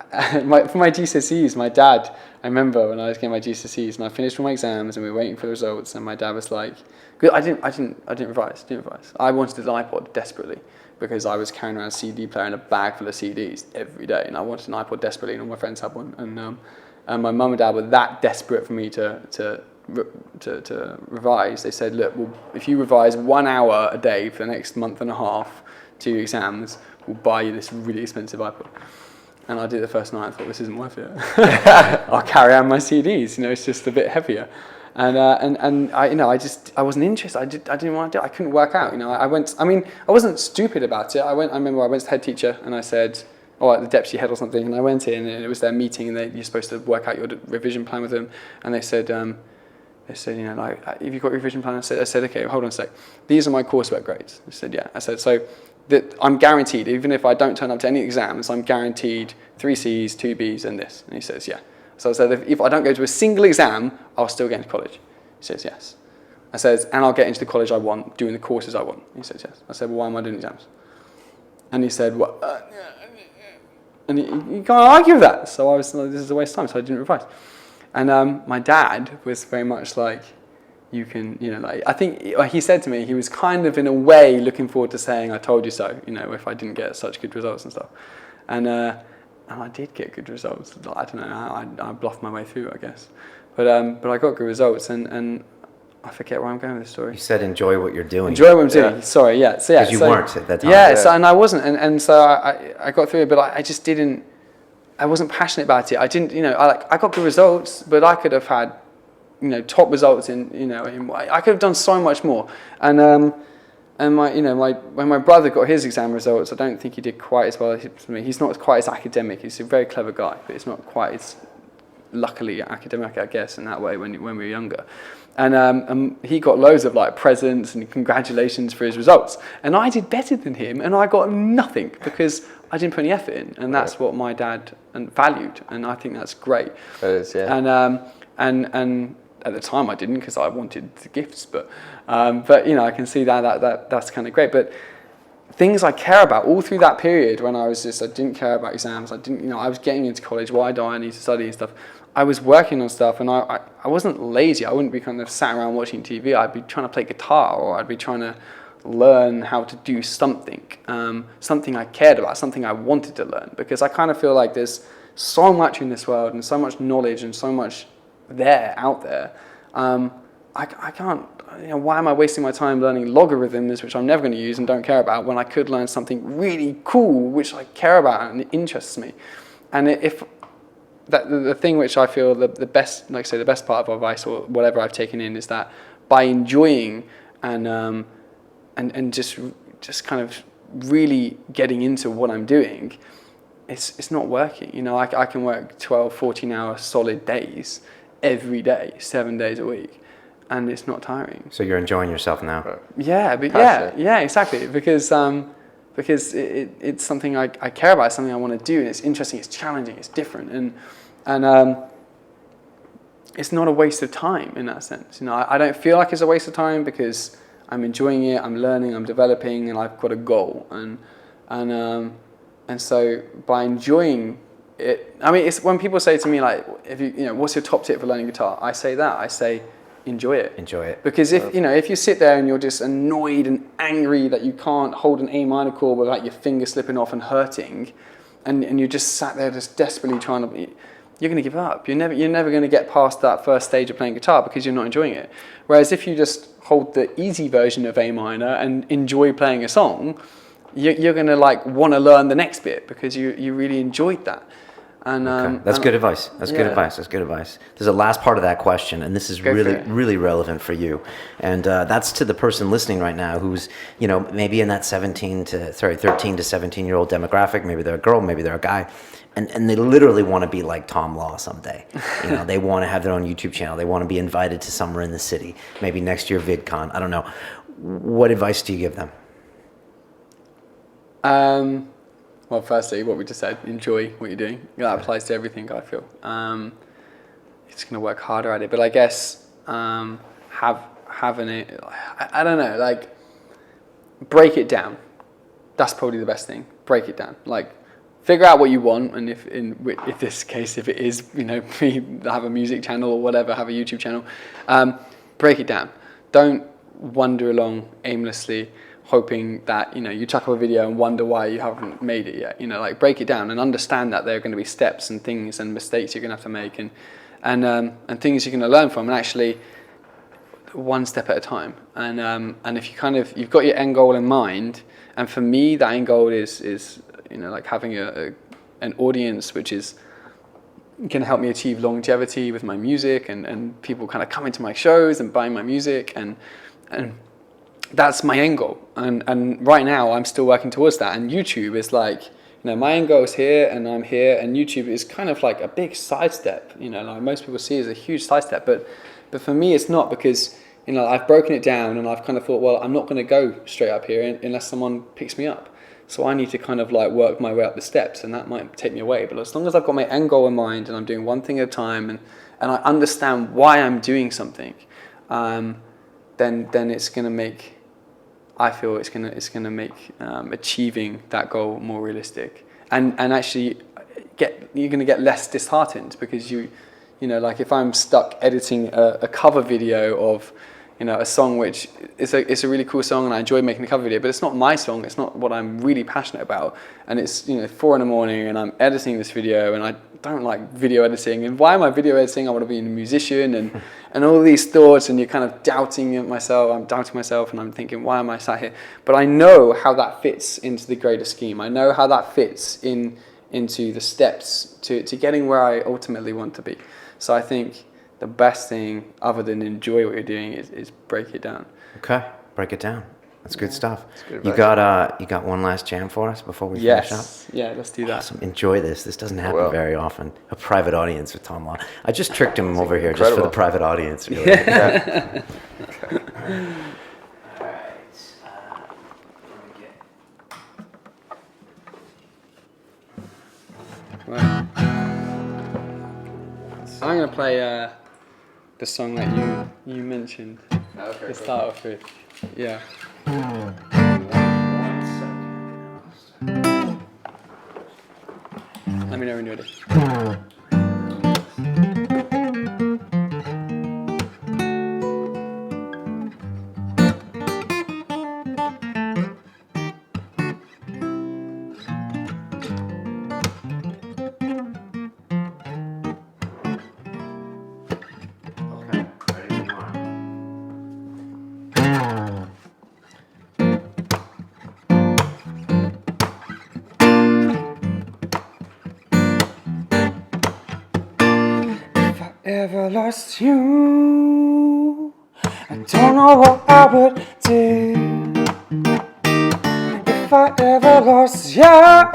For my GCSEs, my dad, I remember when I was getting my GCSEs and I finished all my exams and we were waiting for the results, and my dad was like, I didn't revise. I wanted an iPod desperately, because I was carrying around a CD player and a bag full of CDs every day, and I wanted an iPod desperately, and all my friends had one, and my mum and dad were that desperate for me to revise. They said, look, well, if you revise 1 hour a day for the next month and a half to your exams, we'll buy you this really expensive iPod. And I did it the first night. I thought, this isn't worth it. I'll carry on my CDs. You know, it's just a bit heavier. And I, you know, I wasn't interested. I didn't want to do it. I couldn't work out. You know, I wasn't stupid about it. I remember I went to the head teacher and I said, or the deputy head or something, and I went in and it was their meeting, and you're supposed to work out your revision plan with them. And they said, you know, like, have you got your revision plan? I said, okay, hold on a sec. These are my coursework grades. I said, yeah. I said, so that I'm guaranteed, even if I don't turn up to any exams, I'm guaranteed 3 C's, 2 B's, and this. And he says, yeah. So I said, if I don't go to a single exam, I'll still get into college. He says, yes. I said, and I'll get into the college I want, doing the courses I want. He says, yes. I said, well, why am I doing exams? And he said, well, and you can't argue with that. So I was like, this is a waste of time, so I didn't revise. And my dad was very much like, you can, you know, like, I think he said to me, he was kind of in a way looking forward to saying, I told you so, you know, if I didn't get such good results and stuff. And I did get good results. I don't know how, I bluffed my way through, I guess. But I got good results, and I forget where I'm going with this story. You said enjoy what you're doing. Enjoy what I'm doing. Yeah. Sorry, yeah. So yeah, because you weren't at that time. Yeah, so, and I wasn't, and so I got through it, but I just didn't. I wasn't passionate about it. I didn't, you know. I got good results, but I could have had, you know, top results in, you know, I could have done so much more. And my, you know, when my brother got his exam results, I don't think he did quite as well as me. He's not quite as academic. He's a very clever guy, but it's not quite as luckily academic, I guess, in that way when we were younger. And he got loads of like presents and congratulations for his results. And I did better than him, and I got nothing because I didn't put any effort in. And that's what my dad valued, and I think that's great. That is, yeah. And at the time I didn't, because I wanted the gifts, but you know, I can see that's kind of great. But things I care about all through that period when I didn't care about exams. I didn't, you know, I was getting into college. Why do I need to study and stuff? I was working on stuff, and I wasn't lazy. I wouldn't be kind of sat around watching TV. I'd be trying to play guitar, or I'd be trying to learn how to do something, something I cared about, something I wanted to learn, because I kind of feel like there's so much in this world and so much knowledge and so much out there. I can't, you know, why am I wasting my time learning logarithms, which I'm never going to use and don't care about, when I could learn something really cool, which I care about and it interests me? And if the thing which I feel the best, like I say, the best part of advice or whatever I've taken in is that by enjoying and just kind of really getting into what I'm doing, it's not working. You know, I can work 12, 14-hour solid days every day, 7 days a week, and it's not tiring. So you're enjoying yourself now. Yeah, but yeah, exactly, because it's something I care about, it's something I want to do, and it's interesting, it's challenging, it's different, and it's not a waste of time in that sense. You know, I don't feel like it's a waste of time because I'm enjoying it, I'm learning, I'm developing, and I've got a goal, and so by enjoying it, I mean, it's when people say to me like, if you know, what's your top tip for learning guitar? I say enjoy it. Enjoy it. Because if you sit there and you're just annoyed and angry that you can't hold an A minor chord without your finger slipping off and hurting, and you're just sat there just desperately trying to, you're going to give up. You're never going to get past that first stage of playing guitar because you're not enjoying it. Whereas if you just hold the easy version of A minor and enjoy playing a song, you're going to like want to learn the next bit because you really enjoyed that. And That's good advice. That's good advice. That's good advice. There's a last part of that question, and this is really relevant for you. And that's to the person listening right now who's, maybe in that 13 to 17-year-old demographic. Maybe they're a girl, maybe they're a guy. And they literally want to be like Tom Law someday. They want to have their own YouTube channel. They want to be invited to somewhere in the city. Maybe next year VidCon. I don't know. What advice do you give them? Well, firstly, what we just said, enjoy what you're doing. That applies to everything, I feel. You're just going to work harder at it. But I guess having it, I don't know, like, break it down. That's probably the best thing. Break it down. Like, figure out what you want, and if this case, if it is, have a music channel or whatever, have a YouTube channel, break it down. Don't wander along aimlessly, hoping that you chuck up a video and wonder why you haven't made it yet. Like, break it down and understand that there are going to be steps and things and mistakes you're going to have to make and things you're going to learn from, and actually one step at a time. And if you've got your end goal in mind, and for me that end goal is like having an audience which is can help me achieve longevity with my music and people kind of coming to my shows and buying my music and that's my end goal, and right now I'm still working towards that. And YouTube is like, my end goal is here, and I'm here, and YouTube is kind of like a big sidestep. Like most people see it as a huge sidestep, but for me it's not, because I've broken it down and I've kind of thought, well, I'm not going to go straight up here unless someone picks me up. So I need to kind of like work my way up the steps, and that might take me away. But as long as I've got my end goal in mind and I'm doing one thing at a time, and I understand why I'm doing something, then it's going to make. I feel it's gonna make achieving that goal more realistic, and actually you're gonna get less disheartened, because like if I'm stuck editing a cover video of a song which it's a really cool song and I enjoy making the cover video, but it's not my song, it's not what I'm really passionate about, and it's 4 a.m. and I'm editing this video and I don't like video editing, and why am I video editing? I want to be a musician and all these thoughts, and you're kind of doubting myself. I'm doubting myself and I'm thinking, why am I sat here? But I know how that fits into the greater scheme. I know how that fits into the steps to getting where I ultimately want to be. So I think the best thing, other than enjoy what you're doing, is break it down. Okay, break it down. That's good stuff. Good you got one last jam for us before we finish up? Yeah, let's do that. Awesome. Enjoy this. This doesn't happen very often. A private audience with Tom Law. I just tricked him over here just for the private audience. Really. Yeah. Right. I'm going to play the song that you mentioned to start off with. Yeah. Let me know when you're ready. Ever lost you, I don't know what I would do. If I ever lost you, I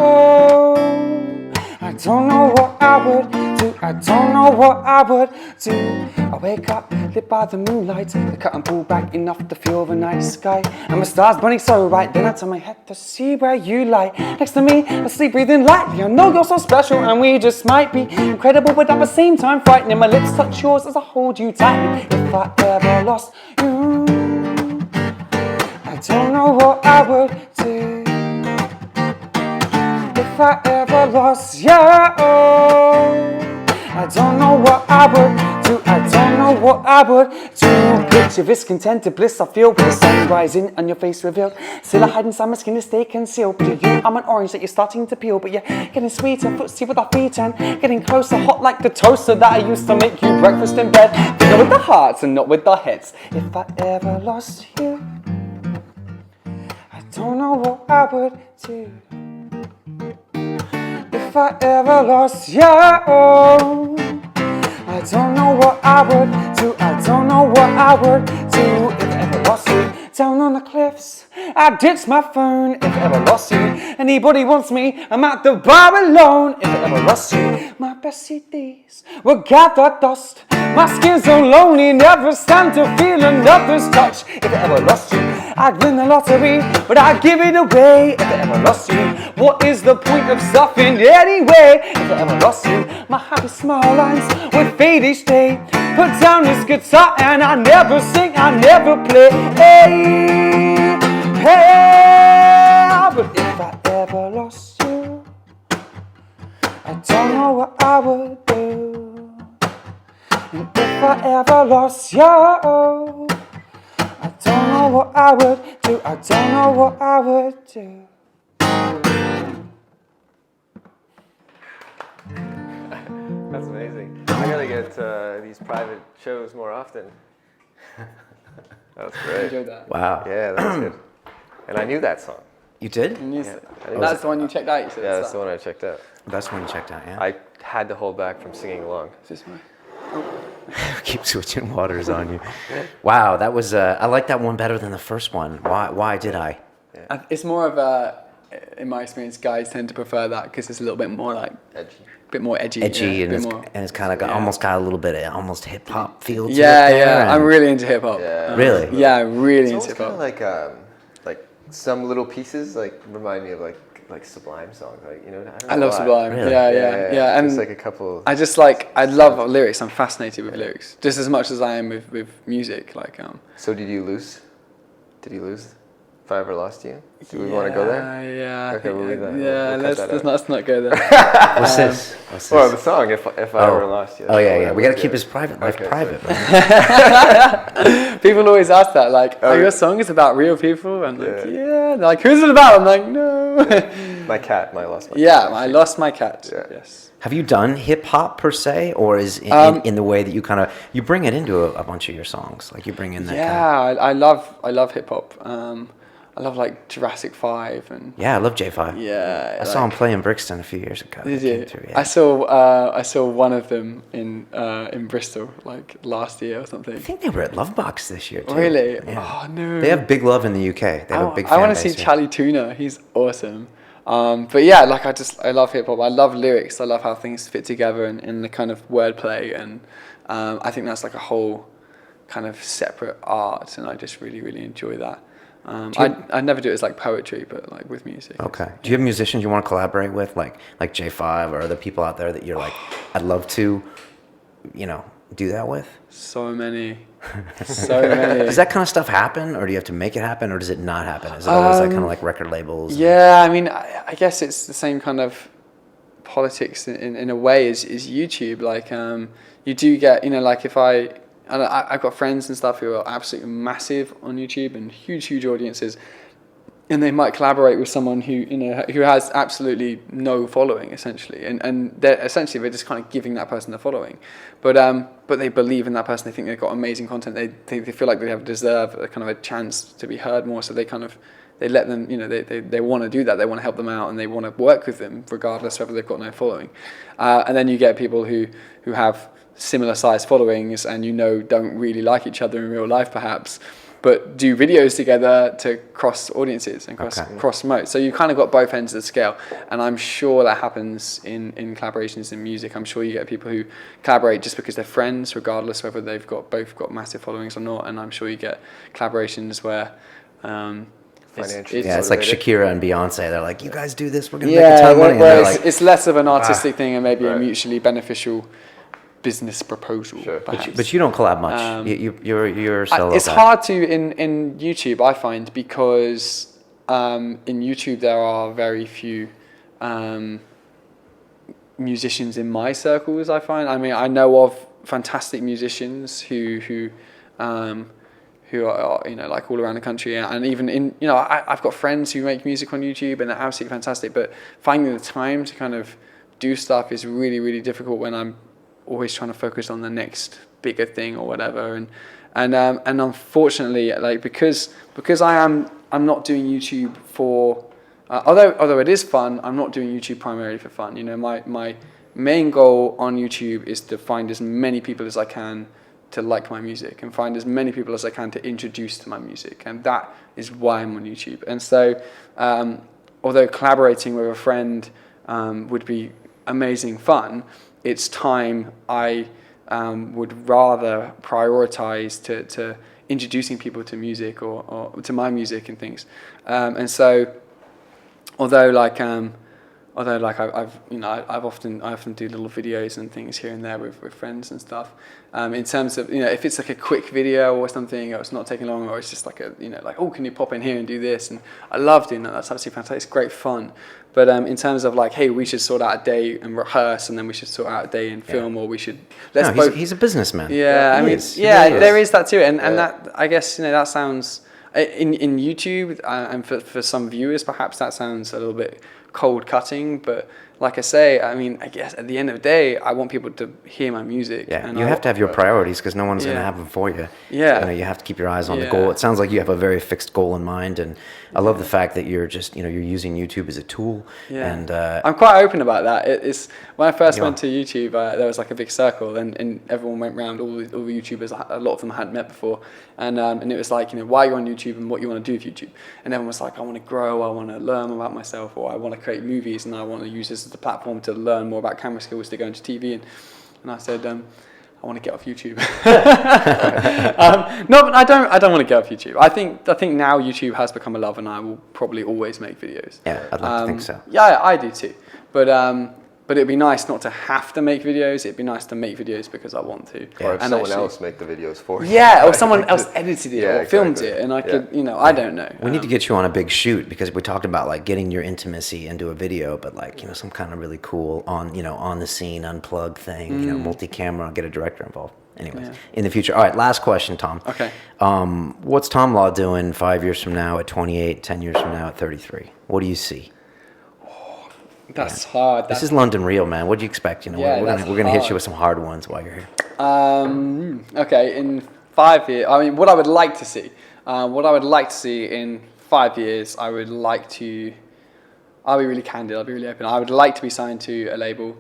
don't know what I would do. I don't know what I would do. I wake up, lit by the moonlight, the curtain pulled back enough to feel the night sky, and my stars burning so bright. Then I turn my head to see where you lie next to me, asleep, breathing lightly. I know you're so special, and we just might be incredible, but at the same time frightening. My lips touch yours as I hold you tightly. If I ever lost you, I don't know what I would do. If I ever lost you, I don't know what I would do. I don't know know what I would do. Picture this contented bliss I feel with the sun rising and your face revealed. Still I hide inside my skin to stay concealed. But you, I'm an orange that you're starting to peel. But you're getting sweeter, footsie with our feet and getting closer, hot like the toaster that I used to make you breakfast in bed. But not with the hearts and not with the heads. If I ever lost you, I don't know what I would do. If I ever lost you, I don't know what I would do. I don't know what I would do if I ever lost you. Down on the cliffs, I ditched my phone. If I ever lost you, anybody wants me, I'm at the bar alone. If I ever lost you, my best CDs will gather dust. My skin's so lonely, never stand to feel another's touch. If I ever lost you, I'd win the lottery, but I'd give it away. If I ever lost you, what is the point of suffering anyway? If I ever lost you, my happy smile lines would fade each day. Put down this guitar and I never sing, I never play. Hey, hey, but if I ever lost you, I don't know what I would do. And if I ever lost you, I don't know what I would do. I don't know what I would do. That's amazing. I gotta get these private shows more often. That was great. Enjoyed that. Wow. Yeah, that was good. And I knew that song. You did? That's the one you checked out, you said? Yeah, that's the one I checked out. That's when you checked out, yeah. I had to hold back from singing along. Is this one? Keep switching waters on you. Wow, that was. I like that one better than the first one. Why did I? It's more of a, in my experience, guys tend to prefer that because it's a little bit more like Edgy. bit more edgy. Edgy, yeah, and it's kind of got almost got a little bit of almost hip hop feel to yeah, it there, yeah. I'm and- really into hip hop. Yeah. Really? Yeah, really It's into hip almost kind hop. of like some little pieces remind me of like Sublime songs. Like, you know, I don't know I love why. Sublime. Really? Yeah. And Just like a couple. I love lyrics. I'm fascinated with lyrics just as much as I am with music. So did you lose? Did you lose? If I ever lost you? Do we want to go there? Yeah. Okay, we'll leave that. Yeah, We'll cut that let's not go there. What's this? What's this? Well, the song, if I ever lost you. Oh yeah, yeah. We got to keep his private life private. Man. People always ask that, like, "Oh, your song is about real people," and like, yeah. They're like, "Who's it about?" I'm like, "No." My cat, I lost my Yeah, cat. I lost my cat. Yeah. Yes. Have you done hip hop per se, or is in the way that you kind of you bring it into a bunch of your songs, like you bring in that? Yeah, I love hip hop. I love like Jurassic 5 and Yeah, I love J5. yeah. I saw him play in Brixton a few years ago. Did He came you? through, yeah. I saw one of them in Bristol like last year or something. I think they were at Lovebox this year too. Really? Yeah. Oh no. They have big love in the UK. They have a big fan I want to base see here. Charlie Tuna. He's awesome. But yeah, like I love hip hop. I love lyrics. I love how things fit together and the kind of wordplay. And I think that's like a whole kind of separate art. And I just really, really enjoy that. I never do it as like poetry, but like with music. Okay. Do you have musicians you want to collaborate with, like J5 or other people out there that you're like, I'd love to, do that with? So many. So many. Does that kind of stuff happen, or do you have to make it happen, or does it not happen? Is it always like kind of like record labels? Yeah, I mean, I guess it's the same kind of politics in a way as YouTube. Like, you do get, like if I've got friends and stuff who are absolutely massive on YouTube and huge audiences, and they might collaborate with someone who who has absolutely no following essentially, and they're just kind of giving that person the following, but they believe in that person. They think they've got amazing content. They feel like they deserve a kind of a chance to be heard more. So they let them, they want to do that. They want to help them out and they want to work with them regardless whether they've got no following. And then you get people who have similar sized followings and don't really like each other in real life perhaps, but do videos together to cross audiences and cross promote. So you kind of got both ends of the scale, and I'm sure that happens in collaborations in music. I'm sure you get people who collaborate just because they're friends, regardless whether they've both got massive followings or not. And I'm sure you get collaborations where Financially Yeah, it's like Shakira and Beyonce. They're like, you guys do this, we're going to yeah, make a ton of money. And where they're like, it's less of an artistic thing and maybe Right. a mutually beneficial business proposal. Sure. Perhaps. but you don't collab much. You're solo. It's guy. hard to in YouTube, I find, because in YouTube there are very few musicians in my circles. I find. I mean, I know of fantastic musicians who are like all around the country, and even in I've got friends who make music on YouTube and they're absolutely fantastic, but finding the time to kind of do stuff is really, really difficult when I'm always trying to focus on the next bigger thing or whatever, and unfortunately, like because I'm not doing YouTube for although it is fun, I'm not doing YouTube primarily for fun. My main goal on YouTube is to find as many people as I can to like my music, and find as many people as I can to introduce to my music, and that is why I'm on YouTube. And so although collaborating with a friend would be amazing fun, it's time I would rather prioritize to introducing people to music or to my music and things. And so although I often do little videos and things here and there with friends and stuff. In terms of if it's like a quick video or something, or it's not taking long, or it's just like oh, can you pop in here and do this? And I love doing that. That's absolutely fantastic. It's great fun. But in terms of like, hey, we should sort out a day and rehearse, and then we should sort out a day and film, or we should he's a businessman. Yeah, I mean, there is that too, and that, I guess, that sounds in YouTube, and for some viewers perhaps that sounds a little bit cold cutting, but like I say, I mean, I guess at the end of the day, I want people to hear my music. Yeah, and you have to have your priorities, because no one's going to have them for you. Yeah. You have to keep your eyes on the goal. It sounds like you have a very fixed goal in mind, and I love the fact that you're just, you're using YouTube as a tool. Yeah. And I'm quite open about that. It's when I first went to YouTube, there was like a big circle, and everyone went around, all the YouTubers, a lot of them I hadn't met before, and it was like, why you're on YouTube and what you want to do with YouTube. And everyone was like, I want to grow, I want to learn about myself, or I want to create movies, and I want to use this as a platform to learn more about camera skills to go into TV. And I said, I want to get off YouTube. No, but I don't want to get off YouTube. I think now YouTube has become a love, and I will probably always make videos. Yeah, I'd like to think so. Yeah, I do too. But it'd be nice not to have to make videos. It'd be nice to make videos because I want to. Or if someone else make the videos for you. Yeah, or someone else edited it or filmed it, and I could, I don't know. We need to get you on a big shoot, because we talked about like getting your intimacy into a video, but like, some kind of really cool on the scene, unplugged thing, multi-camera, get a director involved. Anyways, in the future. All right, last question, Tom. Okay. What's Tom Law doing 5 years from now at 28, 10 years from now at 33? What do you see? That's hard. This is London Real, man. What do you expect? We're gonna hit you with some hard ones while you're here. Okay, in 5 years, I mean, what I would like to see in 5 years, I'll be really candid, I'll be really open. I would like to be signed to a label,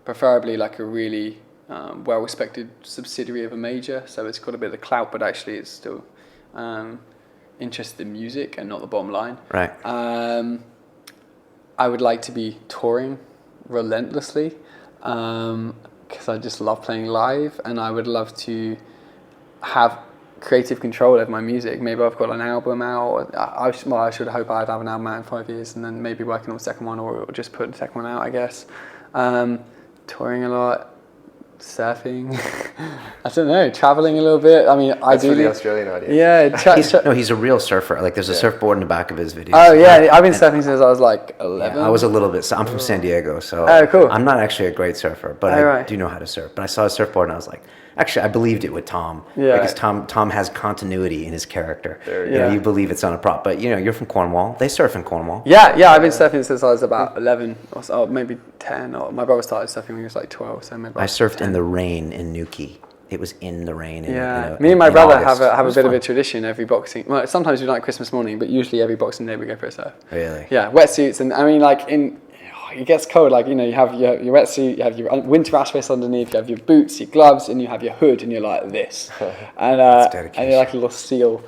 preferably like a really well-respected subsidiary of a major, so it's got a bit of clout, but actually it's still interested in music and not the bottom line. Right. I would like to be touring relentlessly, because I just love playing live, and I would love to have creative control over my music. Maybe I've got an album out. I should hope I'd have an album out in 5 years, and then maybe working on the second one, or just put the second one out, I guess. Touring a lot. Surfing, I don't know, traveling a little bit. I mean, That's for the Australian audience. Yeah, he's a real surfer. Like, there's a surfboard in the back of his videos. Oh yeah, I've been surfing since I was like 11. Yeah, I was a little bit. I'm from San Diego, so cool. I'm not actually a great surfer, but I do know how to surf. But I saw a surfboard and I was like, actually, I believed it with Tom. Yeah. Because Tom has continuity in his character. Yeah. You believe it's on a prop. But you're from Cornwall. They surf in Cornwall. Yeah, I've been surfing since I was about 11 or so, or maybe 10. Or my brother started surfing when he was like 12, so maybe. I surfed in the rain in Newquay. It was in the rain. Me and my brother have a bit fun. of a tradition every boxing. Well, sometimes we do like Christmas morning, but usually every Boxing Day we go for a surf. Really? Yeah, wetsuits, and I mean, like it gets cold. Like, you have your wetsuit, you have your winter ash vest underneath, you have your boots, your gloves, and you have your hood, and you're like this, and you're like a little seal.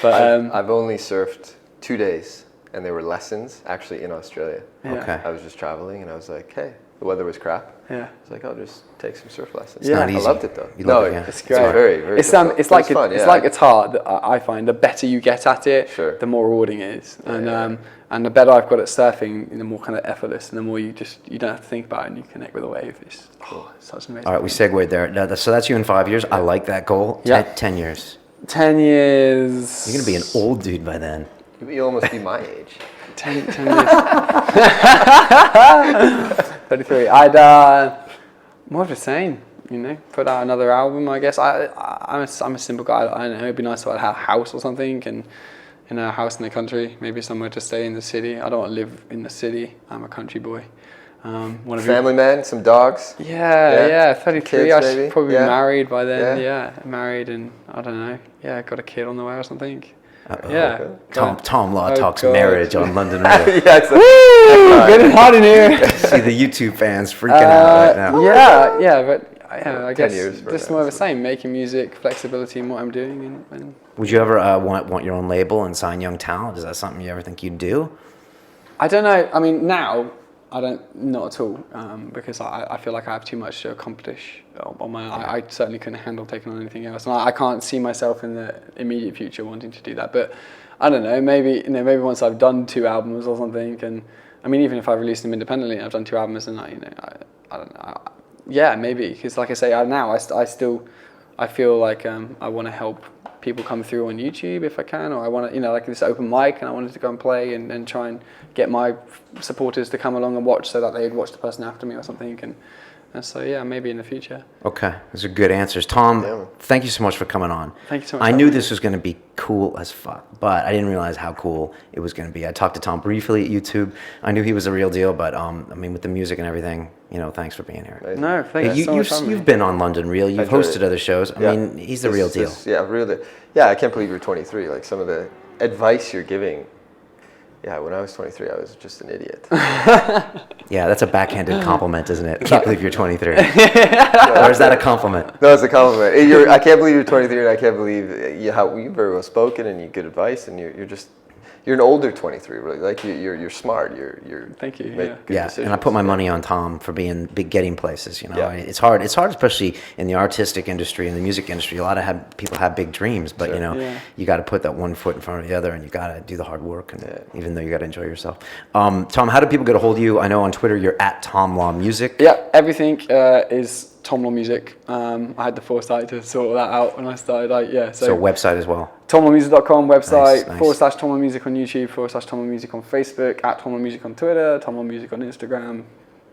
But I've only surfed 2 days, and they were lessons actually in Australia. Okay. I was just traveling, and I was like, hey, the weather was crap. Yeah. I was like, I'll just take some surf lessons. It's not easy. I loved it though. You love it, yeah. It's great. It's very, very difficult. It's like fun, it's like guitar. I find the better you get at it, Sure. the more rewarding it is, and the better I've got at surfing, the more kind of effortless, and the more you don't have to think about it, and you connect with the wave. It's such an amazing. All right, we segued there. So that's you in 5 years. I like that goal. Yeah. 10 years. 10 years. You're gonna be an old dude by then. You'll almost be my age. 10 years. 33. I'd what was I saying? put out another album, I guess. I'm a simple guy. I don't know, it'd be nice to have a house or something, and a house in the country, maybe somewhere to stay in the city. I don't want to live in the city. I'm a country boy. Family man, some dogs. Yeah. 33. Kids, I should maybe? probably Yeah. be married by then. Yeah. Yeah, married, and I don't know. Yeah, got a kid on the way or something. Uh-oh. Yeah. Tom Law Oh, talks God. marriage on London Real. Yeah, it's Getting hot in here. See the YouTube fans freaking out right now. Yeah, but I 10 guess years for just that, more of the so. same, making music, flexibility in what I'm doing, and Would you ever want your own label and sign young talent? Is that something you ever think you'd do? I don't know. I mean, now I don't, not at all, because I feel like I have too much to accomplish on my own. I certainly couldn't handle taking on anything else, and I can't see myself in the immediate future wanting to do that. But I don't know. Maybe once I've done 2 albums or something, and I mean, even if I released them independently, and I've done 2 albums, and I don't know. Yeah, maybe, because like I say, I feel like I want to help people come through on YouTube if I can, or I want to, like this open mic, and I wanted to go and play and try and get my supporters to come along and watch, so that they'd watch the person after me or something, and so yeah, maybe in the future. Okay, those are good answers. Tom, Yeah. thank you so much for coming on. Thank you so much. I knew this was going to be cool as fuck, but I didn't realize how cool it was going to be. I talked to Tom briefly at YouTube. I knew he was a real deal, but I mean, with the music and everything, thanks for being here. No, thank you so much for having me. You've been on London Real. You've enjoyed hosted it. other shows. I mean, he's the real deal. Real deal. Yeah, I can't believe you're 23. Like some of the advice you're giving. Yeah, when I was 23, I was just an idiot. Yeah, that's a backhanded compliment, isn't it? I can't believe you're 23. Or is that a compliment? No, it's a compliment. I can't believe you're 23, and I can't believe how you're very well spoken and you good advice, and you're an older 23, really. Like you're smart. You're Thank you. make Yeah. good Yeah, decisions. and I put my money on Tom for getting places. Yeah. It's hard. It's hard, especially in the artistic industry and the music industry. A lot of people have big dreams, but Yeah. you got to put that one foot in front of the other, and you got to do the hard work. And even though you got to enjoy yourself. Tom, how do people get a hold of you? I know on Twitter you're at Tom Law Music. Yeah, everything is Tom Law Music. I had the foresight to sort that out when I started. So website as well. TomLawMusic.com website, Nice. /Tom Law Music on YouTube, /Tom Law Music on Facebook, at Tom Law Music on Twitter, Tom Law Music on Instagram,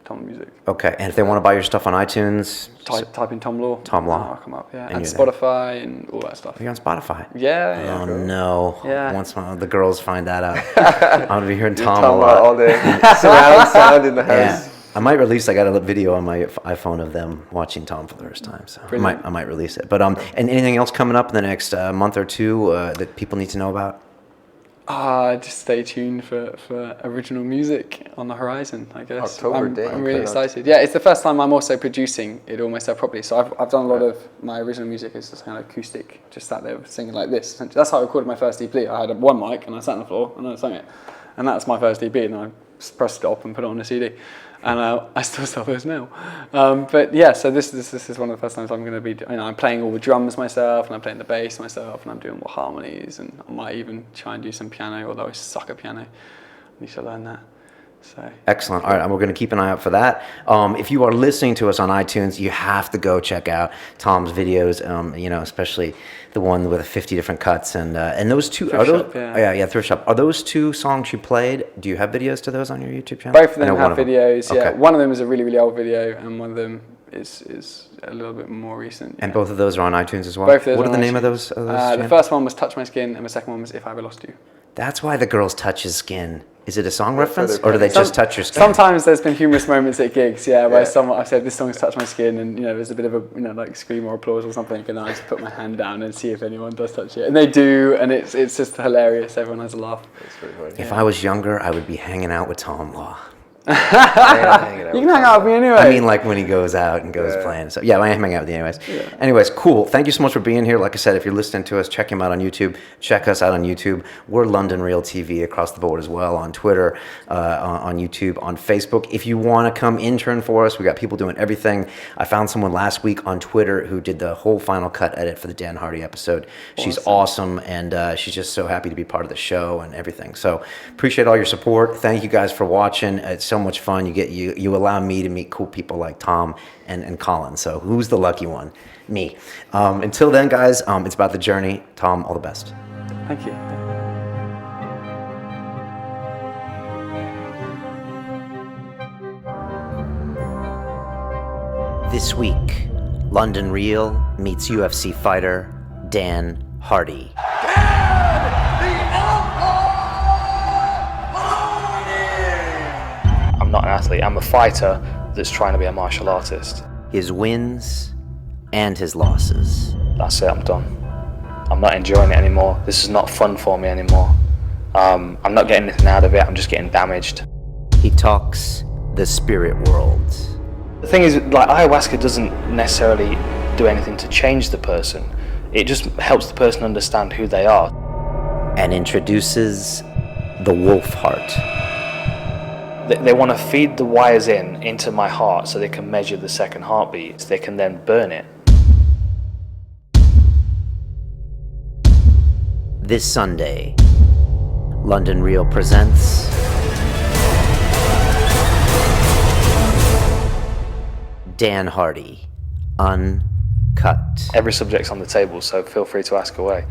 Tom Law Music. Okay, and if they want to buy your stuff on iTunes, Type in Tom Law. Tom Law. I'll come up, yeah. And And you're there. Spotify and all that stuff. are you on Spotify? Yeah. Oh no! Yeah. Once the girls find that out, I'm gonna be hearing Tom a Tom lot. all day. Surround sound in the house. Yeah, I might release. I got a video on my iPhone of them watching Tom for the first time, so I might release it. But and anything else coming up in the next month or two that people need to know about? Just stay tuned for original music on the horizon, I guess. October day. I'm really excited. Yeah, it's the first time I'm also producing it all myself properly. So I've done a lot of my original music is just kind of acoustic, just sat there singing like this. Essentially. That's how I recorded my first EP. I had one mic and I sat on the floor and I sang it. And that's my first EP, and then I pressed stop and put it on a CD. And I still sell those now. But yeah, so this is one of the first times I'm going to be, I'm playing all the drums myself, and I'm playing the bass myself, and I'm doing all harmonies, and I might even try and do some piano, although I suck at piano. I need to learn that. So. Excellent. All right, and we're going to keep an eye out for that. If you are listening to us on iTunes, you have to go check out Tom's videos. Especially the one with the 50 different cuts and those two. Thrift are those, Shop, yeah. Thrift Shop. Are those 2 songs you played? Do you have videos to those on your YouTube channel? Both of them have videos. Yeah, Okay. one of them is a really, really old video, and one of them is a little bit more recent. And both of those are on iTunes as well. Both of those What are are the on name of iTunes. those? The first one was "Touch My Skin," and the second one was "If I Ever Lost You." That's why the girls touch his skin. Is it a song That's why reference, they're or do they funny. just touch your skin? Sometimes there's been humorous moments at gigs, where Yeah. I said this song's "Touch My Skin," and there's a bit of a like scream or applause or something, and then I just put my hand down and see if anyone does touch it, and they do, and it's just hilarious. Everyone has a laugh. It's pretty funny. If I was younger, I would be hanging out with Tom Law. You can hang out with me anyway. I mean, like when he goes out and goes playing. So yeah, I am hanging out with you anyways. Anyways, cool. Thank you so much for being here. Like I said, if you're listening to us, check him out on YouTube. Check us out on YouTube. We're London Real TV across the board as well, on Twitter, on YouTube, on Facebook. If you want to come intern for us, we got people doing everything. I found someone last week on Twitter who did the whole Final Cut edit for the Dan Hardy episode. She's awesome, and she's just so happy to be part of the show and everything. So appreciate all your support. Thank you guys for watching. It's so much fun. You allow me to meet cool people like Tom and Colin. So who's the lucky one? Me. Until then, guys, it's about the journey. Tom, all the best. Thank you. This week London Real meets UFC fighter Dan Hardy. I'm not an athlete, I'm a fighter that's trying to be a martial artist. His wins and his losses. That's it, I'm done. I'm not enjoying it anymore. This is not fun for me anymore. I'm not getting anything out of it, I'm just getting damaged. He talks the spirit world. The thing is, like, ayahuasca doesn't necessarily do anything to change the person. It just helps the person understand who they are. And introduces the wolf heart. They want to feed the wires into my heart so they can measure the second heartbeat. So they can then burn it. This Sunday, London Real presents Dan Hardy, Uncut. Every subject's on the table, so feel free to ask away.